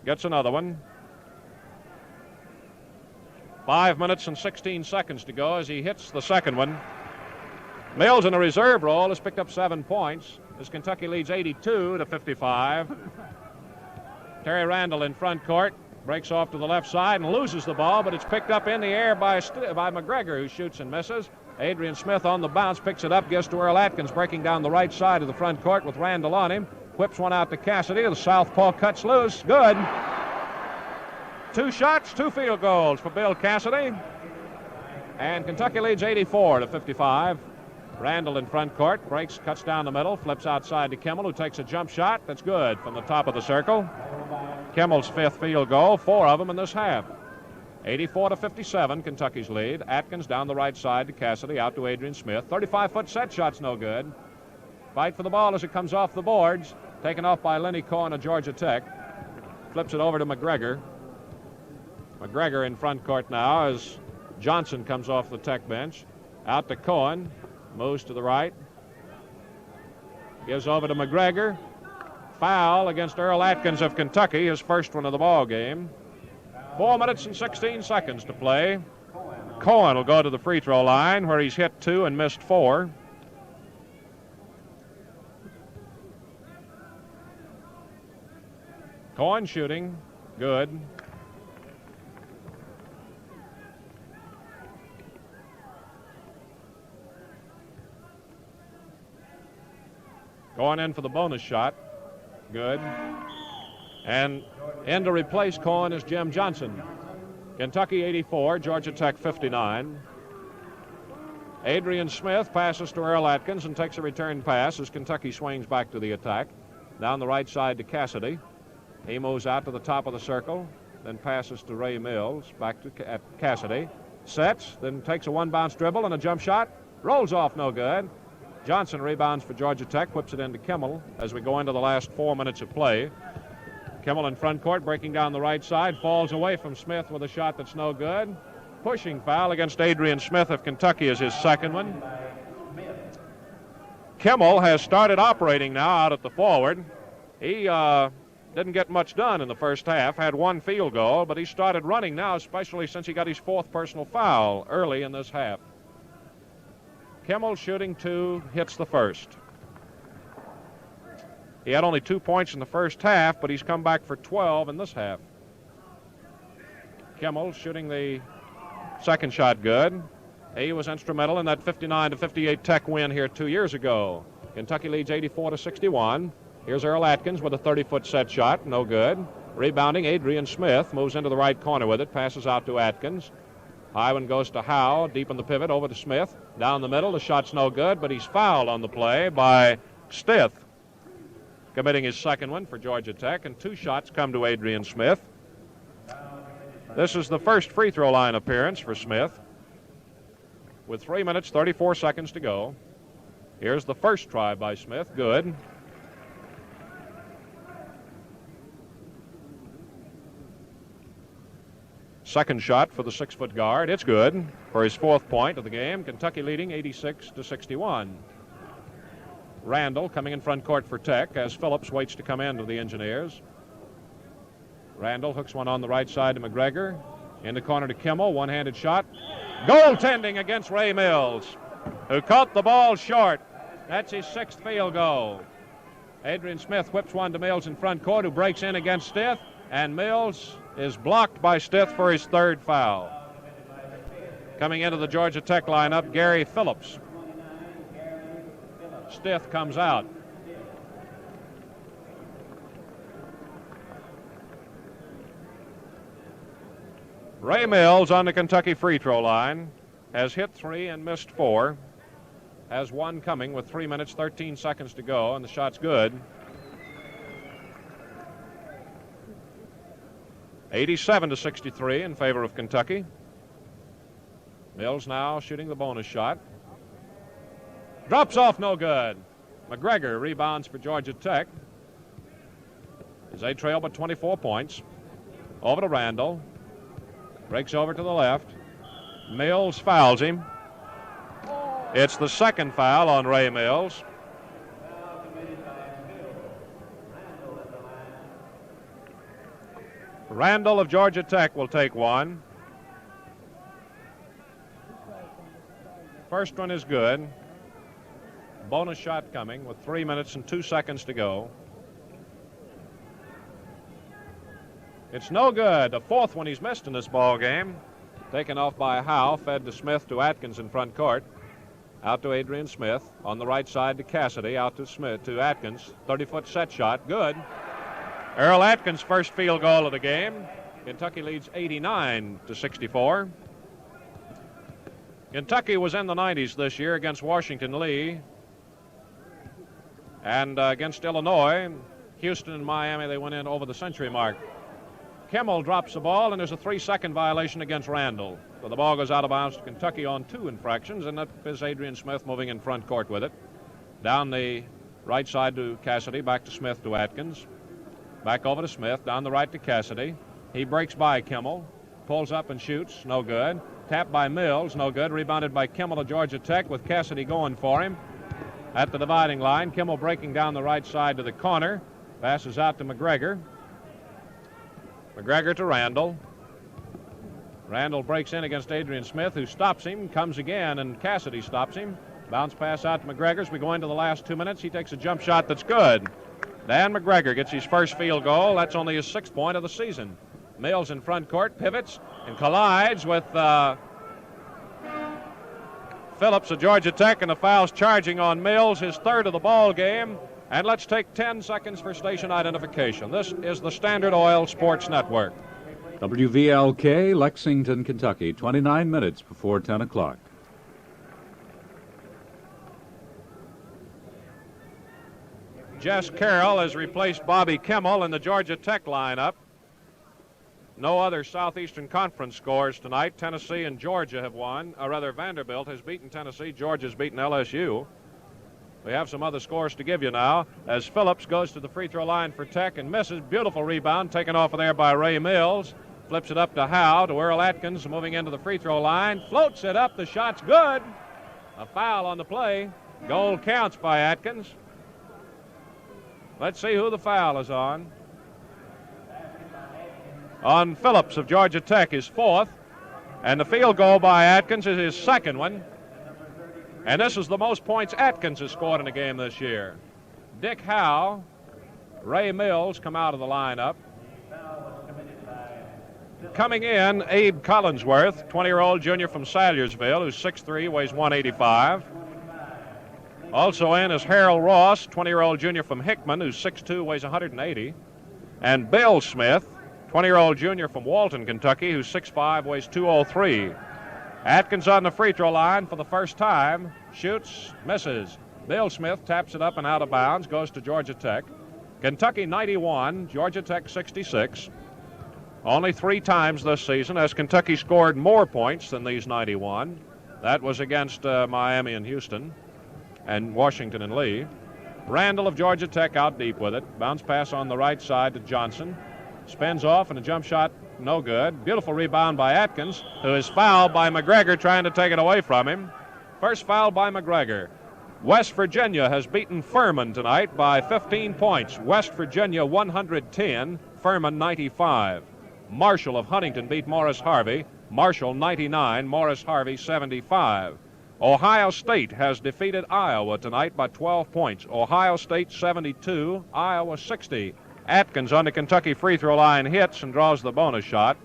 gets another one. 5 minutes and 16 seconds to go as he hits the second one. Mills in a reserve role has picked up 7 points as Kentucky leads 82-55. Terry Randall in front court, breaks off to the left side and loses the ball, but it's picked up in the air by McGregor, who shoots and misses. Adrian Smith on the bounce, picks it up, gives to Earl Atkins, breaking down the right side of the front court with Randall on him. Whips one out to Cassidy. The southpaw cuts loose. Good. 2 shots, 2 field goals for Bill Cassidy. And Kentucky leads 84-55. Randall in front court, breaks, cuts down the middle, flips outside to Kimmel, who takes a jump shot. That's good from the top of the circle. Kimmel's 5th field goal, 4 of them in this half. 84-57, Kentucky's lead. Atkins down the right side to Cassidy, out to Adrian Smith. 35-foot set shot's no good. Fight for the ball as it comes off the boards. Taken off by Lenny Cohen of Georgia Tech. Flips it over to McGregor. McGregor in front court now as Johnson comes off the Tech bench. Out to Cohen. Moves to the right. Gives over to McGregor. Foul against Earl Atkins of Kentucky, his first one of the ball game. 4 minutes and 16 seconds to play. Cohen will go to the free throw line where he's hit 2 and missed 4. Cohen shooting. Good. Going in for the bonus shot. Good. And in to replace Cohen is Jim Johnson. Kentucky 84, Georgia Tech 59. Adrian Smith passes to Earl Atkins and takes a return pass as Kentucky swings back to the attack. Down the right side to Cassidy. He moves out to the top of the circle, then passes to Ray Mills, back to Cassidy. Sets, then takes a one-bounce dribble and a jump shot. Rolls off, no good. Johnson rebounds for Georgia Tech, whips it into Kimmel as we go into the last 4 minutes of play. Kimmel in front court, breaking down the right side, falls away from Smith with a shot that's no good. Pushing foul against Adrian Smith of Kentucky is his second one. Kimmel has started operating now out at the forward. He didn't get much done in the first half, had one field goal, but he started running now, especially since he got his fourth personal foul early in this half. Kimmel shooting 2, hits the first. He had only 2 points in the first half, but he's come back for 12 in this half. Kimmel shooting the second shot good. He was instrumental in that 59-58 Tech win here 2 years ago. Kentucky leads 84-61. Here's Earl Atkins with a 30-foot set shot, no good. Rebounding, Adrian Smith moves into the right corner with it, passes out to Atkins. High one goes to Howe, deep in the pivot, over to Smith. Down the middle, the shot's no good, but he's fouled on the play by Stith, committing his second one for Georgia Tech, and 2 shots come to Adrian Smith. This is the first free throw line appearance for Smith. With 3 minutes, 34 seconds to go. Here's the first try by Smith, good. Second shot for the 6-foot guard. It's good for his 4th point of the game. Kentucky leading 86-61. Randall coming in front court for Tech as Phillips waits to come in to the Engineers. Randall hooks one on the right side to McGregor. In the corner to Kimmel. One-handed shot. Goaltending against Ray Mills, who caught the ball short. That's his 6th field goal. Adrian Smith whips one to Mills in front court, who breaks in against Stith, and Mills is blocked by Stith for his 3rd foul. Coming into the Georgia Tech lineup, Gary Phillips. Stith comes out. Ray Mills on the Kentucky free throw line has hit 3 and missed 4. Has one coming with 3 minutes, 13 seconds to go, and the shot's good. 87-63 in favor of Kentucky. Mills now shooting the bonus shot. Drops off, no good. McGregor rebounds for Georgia Tech. They trail but 24 points. Over to Randall. Breaks over to the left. Mills fouls him. It's the 2nd foul on Ray Mills. Randall of Georgia Tech will take one. First one is good. Bonus shot coming with 3 minutes and 2 seconds to go. It's no good. The 4th one he's missed in this ball game. Taken off by Howe, fed to Smith to Atkins in front court. Out to Adrian Smith. On the right side to Cassidy. Out to Smith to Atkins. 30-foot set shot. Good. Earl Atkins' first field goal of the game. Kentucky leads 89-64. Kentucky was in the 90s this year against Washington Lee. And against Illinois, Houston and Miami, they went in over the century mark. Kimmel drops the ball, and there's a 3-second violation against Randall. So the ball goes out of bounds to Kentucky on 2 infractions, and that is Adrian Smith moving in front court with it. Down the right side to Cassidy, back to Smith to Atkins. Back over to Smith, down the right to Cassidy. He breaks by Kimmel, pulls up and shoots, no good. Tapped by Mills, no good. Rebounded by Kimmel of Georgia Tech with Cassidy going for him. At the dividing line, Kimmel breaking down the right side to the corner. Passes out to McGregor. McGregor to Randall. Randall breaks in against Adrian Smith, who stops him, comes again, and Cassidy stops him. Bounce pass out to McGregor as we go into the last 2 minutes. He takes a jump shot that's good. Dan McGregor gets his first field goal. That's only his 6th point of the season. Mills in front court, pivots, and collides with Phillips of Georgia Tech, and the foul's charging on Mills, his 3rd of the ball game. And let's take 10 seconds for station identification. This is the Standard Oil Sports Network. WVLK, Lexington, Kentucky, 29 minutes before 10 o'clock. Jess Carroll has replaced Bobby Kimmel in the Georgia Tech lineup. No other Southeastern Conference scores tonight. Tennessee and Georgia have won. Or rather, Vanderbilt has beaten Tennessee. Georgia's beaten LSU. We have some other scores to give you now as Phillips goes to the free throw line for Tech and misses. Beautiful rebound taken off of there by Ray Mills. Flips it up to Howe, to Earl Atkins, moving into the free throw line. Floats it up. The shot's good. A foul on the play. Goal counts by Atkins. Let's see who the foul is on. On Phillips of Georgia Tech, his fourth. And the field goal by Atkins is his second one. And this is the most points Atkins has scored in a game this year. Dick Howe, Ray Mills come out of the lineup. Coming in, Abe Collinsworth, 20-year-old junior from Salyersville, who's 6'3", weighs 185. Also in is Harold Ross, 20-year-old junior from Hickman, who's 6'2", weighs 180. And Bill Smith, 20-year-old junior from Walton, Kentucky, who's 6'5", weighs 203. Atkins on the free throw line for the first time. Shoots, misses. Bill Smith taps it up and out of bounds, goes to Georgia Tech. Kentucky 91, Georgia Tech 66. Only 3 times this season has Kentucky scored more points than these 91. That was against Miami and Houston and Washington and Lee. Randall of Georgia Tech out deep with it. Bounce pass on the right side to Johnson. Spins off and a jump shot, no good. Beautiful rebound by Atkins, who is fouled by McGregor trying to take it away from him. First foul by McGregor. West Virginia has beaten Furman tonight by 15 points. West Virginia 110, Furman 95. Marshall of Huntington beat Morris Harvey. Marshall 99, Morris Harvey 75. Ohio State has defeated Iowa tonight by 12 points. Ohio State 72, Iowa 60. Atkins on the Kentucky free throw line hits and draws the bonus shot.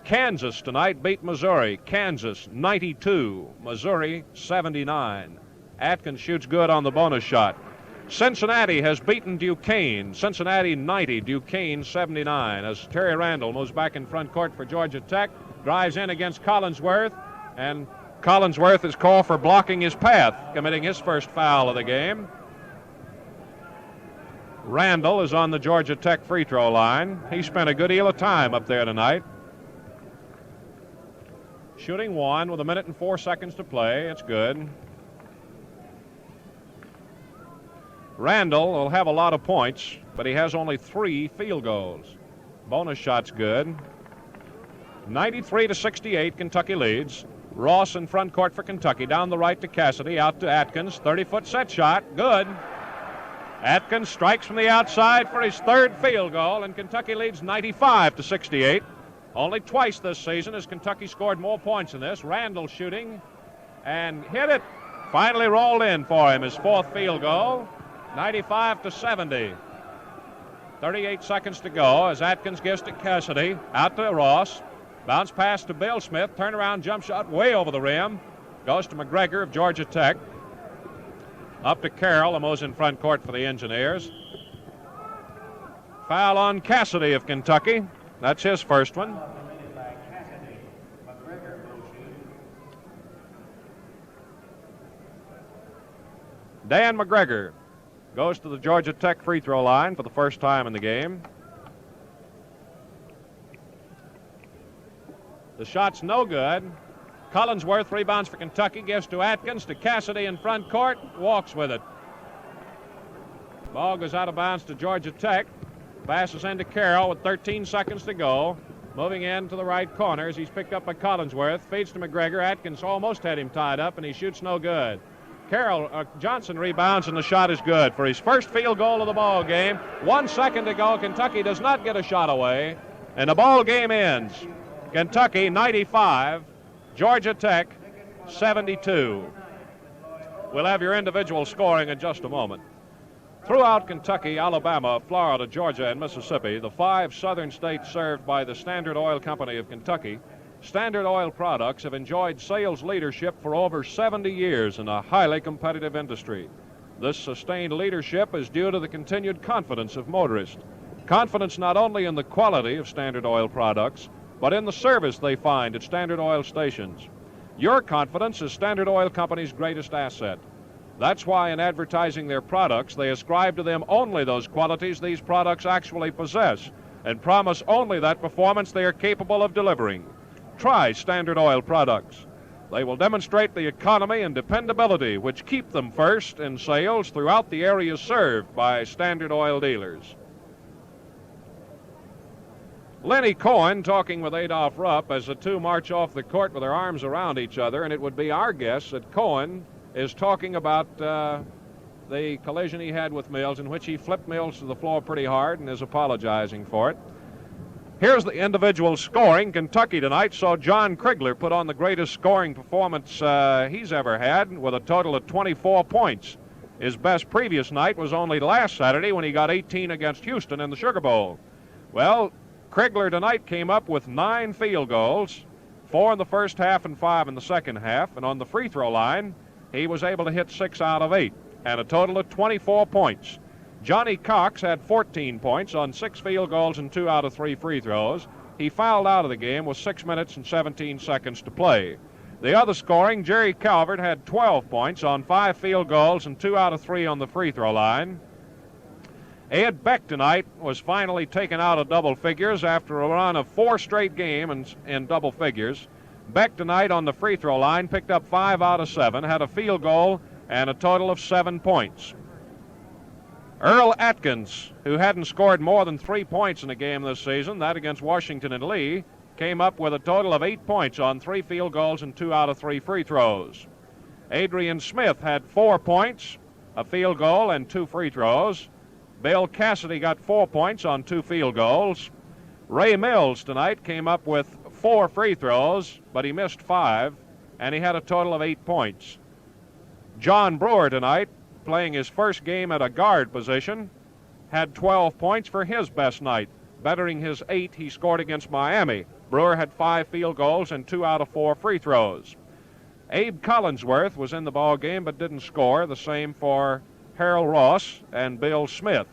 Kansas tonight beat Missouri. Kansas 92, Missouri 79. Atkins shoots good on the bonus shot. Cincinnati has beaten Duquesne. Cincinnati 90, Duquesne 79. As Terry Randall moves back in front court for Georgia Tech, drives in against Collinsworth, and Collinsworth is called for blocking his path, committing his first foul of the game. Randall is on the Georgia Tech free throw line. He spent a good deal of time up there tonight. Shooting one with 1 minute and 4 seconds to play. It's good. Randall will have a lot of points, but he has only 3 field goals. Bonus shot's good. 93-68, Kentucky leads. Ross in front court for Kentucky. Down the right to Cassidy, out to Atkins. 30-foot set shot, good. Atkins strikes from the outside for his 3rd field goal, and Kentucky leads 95-68. Only twice this season has Kentucky scored more points than this. Randall shooting and hit it. Finally rolled in for him, his 4th field goal. 95-70. 38 seconds to go as Atkins gives to Cassidy. Out to Ross. Bounce pass to Bill Smith. Turnaround jump shot way over the rim. Goes to McGregor of Georgia Tech. Up to Carroll, who's in front court for the Engineers. Foul on Cassidy of Kentucky. That's his first one. Dan McGregor goes to the Georgia Tech free throw line for the first time in the game. The shot's no good. Collinsworth rebounds for Kentucky, gives to Atkins, to Cassidy in front court, walks with it. Ball goes out of bounds to Georgia Tech. Passes into Carroll with 13 seconds to go. Moving in to the right corner as he's picked up by Collinsworth. Feeds to McGregor. Atkins almost had him tied up, and he shoots no good. Johnson rebounds, and the shot is good for his first field goal of the ball game. 1 second to go. Kentucky does not get a shot away, and the ball game ends. Kentucky 95, Georgia Tech 72. We'll have your individual scoring in just a moment. Throughout Kentucky, Alabama, Florida, Georgia, and Mississippi, the 5 southern states served by the Standard Oil Company of Kentucky, Standard Oil products have enjoyed sales leadership for over 70 years in a highly competitive industry. This sustained leadership is due to the continued confidence of motorists. Confidence not only in the quality of Standard Oil products, but in the service they find at Standard Oil stations. Your confidence is Standard Oil Company's greatest asset. That's why in advertising their products, they ascribe to them only those qualities these products actually possess and promise only that performance they are capable of delivering. Try Standard Oil products. They will demonstrate the economy and dependability which keep them first in sales throughout the areas served by Standard Oil dealers. Lenny Cohen talking with Adolph Rupp as the two march off the court with their arms around each other, and it would be our guess that Cohen is talking about the collision he had with Mills, in which he flipped Mills to the floor pretty hard and is apologizing for it. Here's the individual scoring. Kentucky tonight saw John Krigler put on the greatest scoring performance he's ever had with a total of 24 points. His best previous night was only last Saturday when he got 18 against Houston in the Sugar Bowl. Well, Krigler tonight came up with 9 field goals, 4 in the first half and 5 in the second half, and on the free throw line, he was able to hit 6 out of 8, and a total of 24 points. Johnny Cox had 14 points on 6 field goals and 2 out of 3 free throws. He fouled out of the game with 6 minutes and 17 seconds to play. The other scoring, Jerry Calvert had 12 points on 5 field goals and 2 out of 3 on the free throw line. Ed Beck tonight was finally taken out of double figures after a run of 4 straight games in double figures. Beck tonight on the free throw line picked up 5 out of 7, had a field goal and a total of 7 points. Earl Atkins, who hadn't scored more than 3 points in a game this season, that against Washington and Lee, came up with a total of 8 points on 3 field goals and 2 out of 3 free throws. Adrian Smith had 4 points, a field goal, and 2 free throws. Bill Cassidy got 4 points on 2 field goals. Ray Mills tonight came up with 4 free throws, but he missed 5, and he had a total of 8 points. John Brewer tonight, playing his first game at a guard position, had 12 points for his best night, bettering his 8 he scored against Miami. Brewer had 5 field goals and 2 out of 4 free throws. Abe Collinsworth was in the ball game but didn't score. The same for Harold Ross and Bill Smith.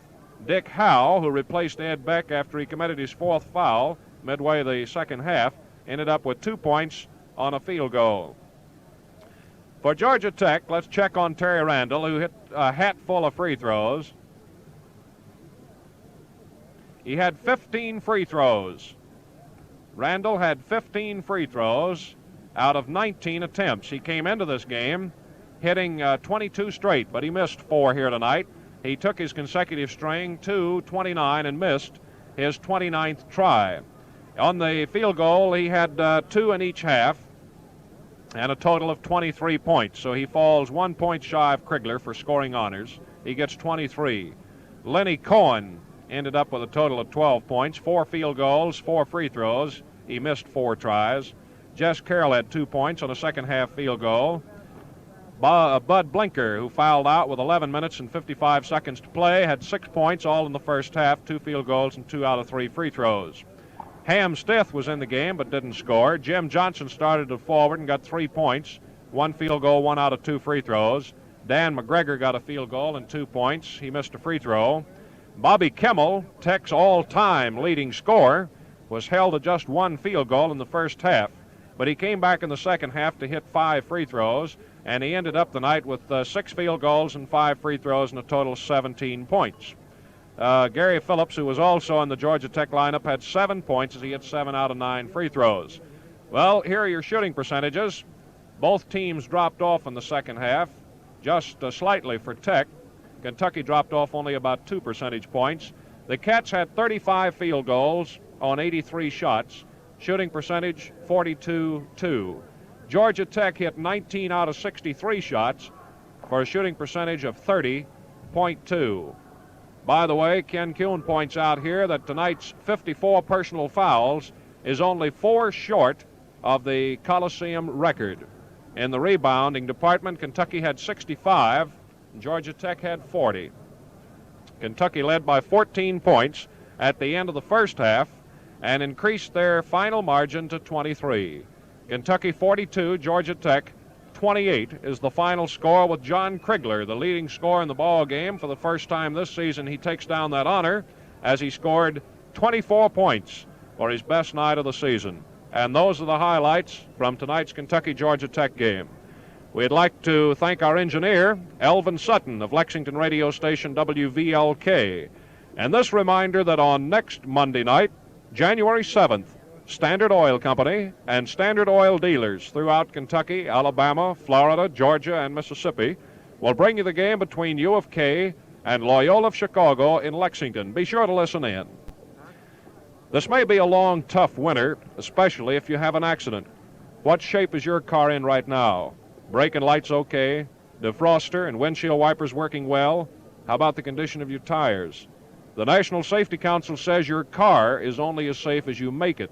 Dick Howe, who replaced Ed Beck after he committed his 4th foul midway the second half, ended up with 2 points on a field goal. For Georgia Tech, let's check on Terry Randall, who hit a hat full of free throws. He had 15 free throws. Randall had 15 free throws out of 19 attempts. He came into this game hitting 22 straight, but he missed 4 here tonight. He took his consecutive string to 29 and missed his 29th try. On the field goal, he had 2 in each half and a total of 23 points. So he falls 1 point shy of Krigler for scoring honors. He gets 23. Lenny Cohen ended up with a total of 12 points, 4 field goals, 4 free throws. He missed 4 tries. Jess Carroll had 2 points on a second half field goal. Bud Blinker, who fouled out with 11 minutes and 55 seconds to play, had 6 points, all in the first half, 2 field goals and 2 out of 3 free throws. Ham Stith was in the game but didn't score. Jim Johnson started at forward and got 3 points, 1 field goal, 1 out of 2 free throws. Dan McGregor got a field goal and 2 points. He missed a free throw. Bobby Kimmel, Tech's all-time leading scorer, was held to just 1 field goal in the first half, but he came back in the second half to hit 5 free throws, and he ended up the night with 6 field goals and 5 free throws and a total of 17 points. Gary Phillips, who was also in the Georgia Tech lineup, had 7 points as he hit 7 out of 9 free throws. Well, here are your shooting percentages. Both teams dropped off in the second half, just slightly for Tech. Kentucky dropped off only about 2 percentage points. The Cats had 35 field goals on 83 shots, shooting percentage 42-2. Georgia Tech hit 19 out of 63 shots for a shooting percentage of 30.2. By the way, Ken Kuhn points out here that tonight's 54 personal fouls is only 4 short of the Coliseum record. In the rebounding department, Kentucky had 65, and Georgia Tech had 40. Kentucky led by 14 points at the end of the first half and increased their final margin to 23. Kentucky 42, Georgia Tech 28 is the final score, with John Krigler the leading scorer in the ball game. For the first time this season, he takes down that honor as he scored 24 points for his best night of the season. And those are the highlights from tonight's Kentucky-Georgia Tech game. We'd like to thank our engineer, Elvin Sutton of Lexington radio station WVLK. And this reminder that on next Monday night, January 7th, Standard Oil Company and Standard Oil dealers throughout Kentucky, Alabama, Florida, Georgia, and Mississippi will bring you the game between U of K and Loyola of Chicago in Lexington. Be sure to listen in. This may be a long, tough winter, especially if you have an accident. What shape is your car in right now? Brake and lights okay? Defroster and windshield wipers working well? How about the condition of your tires? The National Safety Council says your car is only as safe as you make it.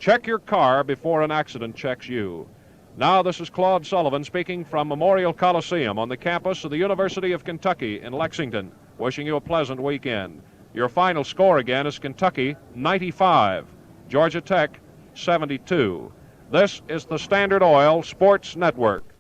Check your car before an accident checks you. Now this is Claude Sullivan speaking from Memorial Coliseum on the campus of the University of Kentucky in Lexington, wishing you a pleasant weekend. Your final score again is Kentucky 95, Georgia Tech 72. This is the Standard Oil Sports Network.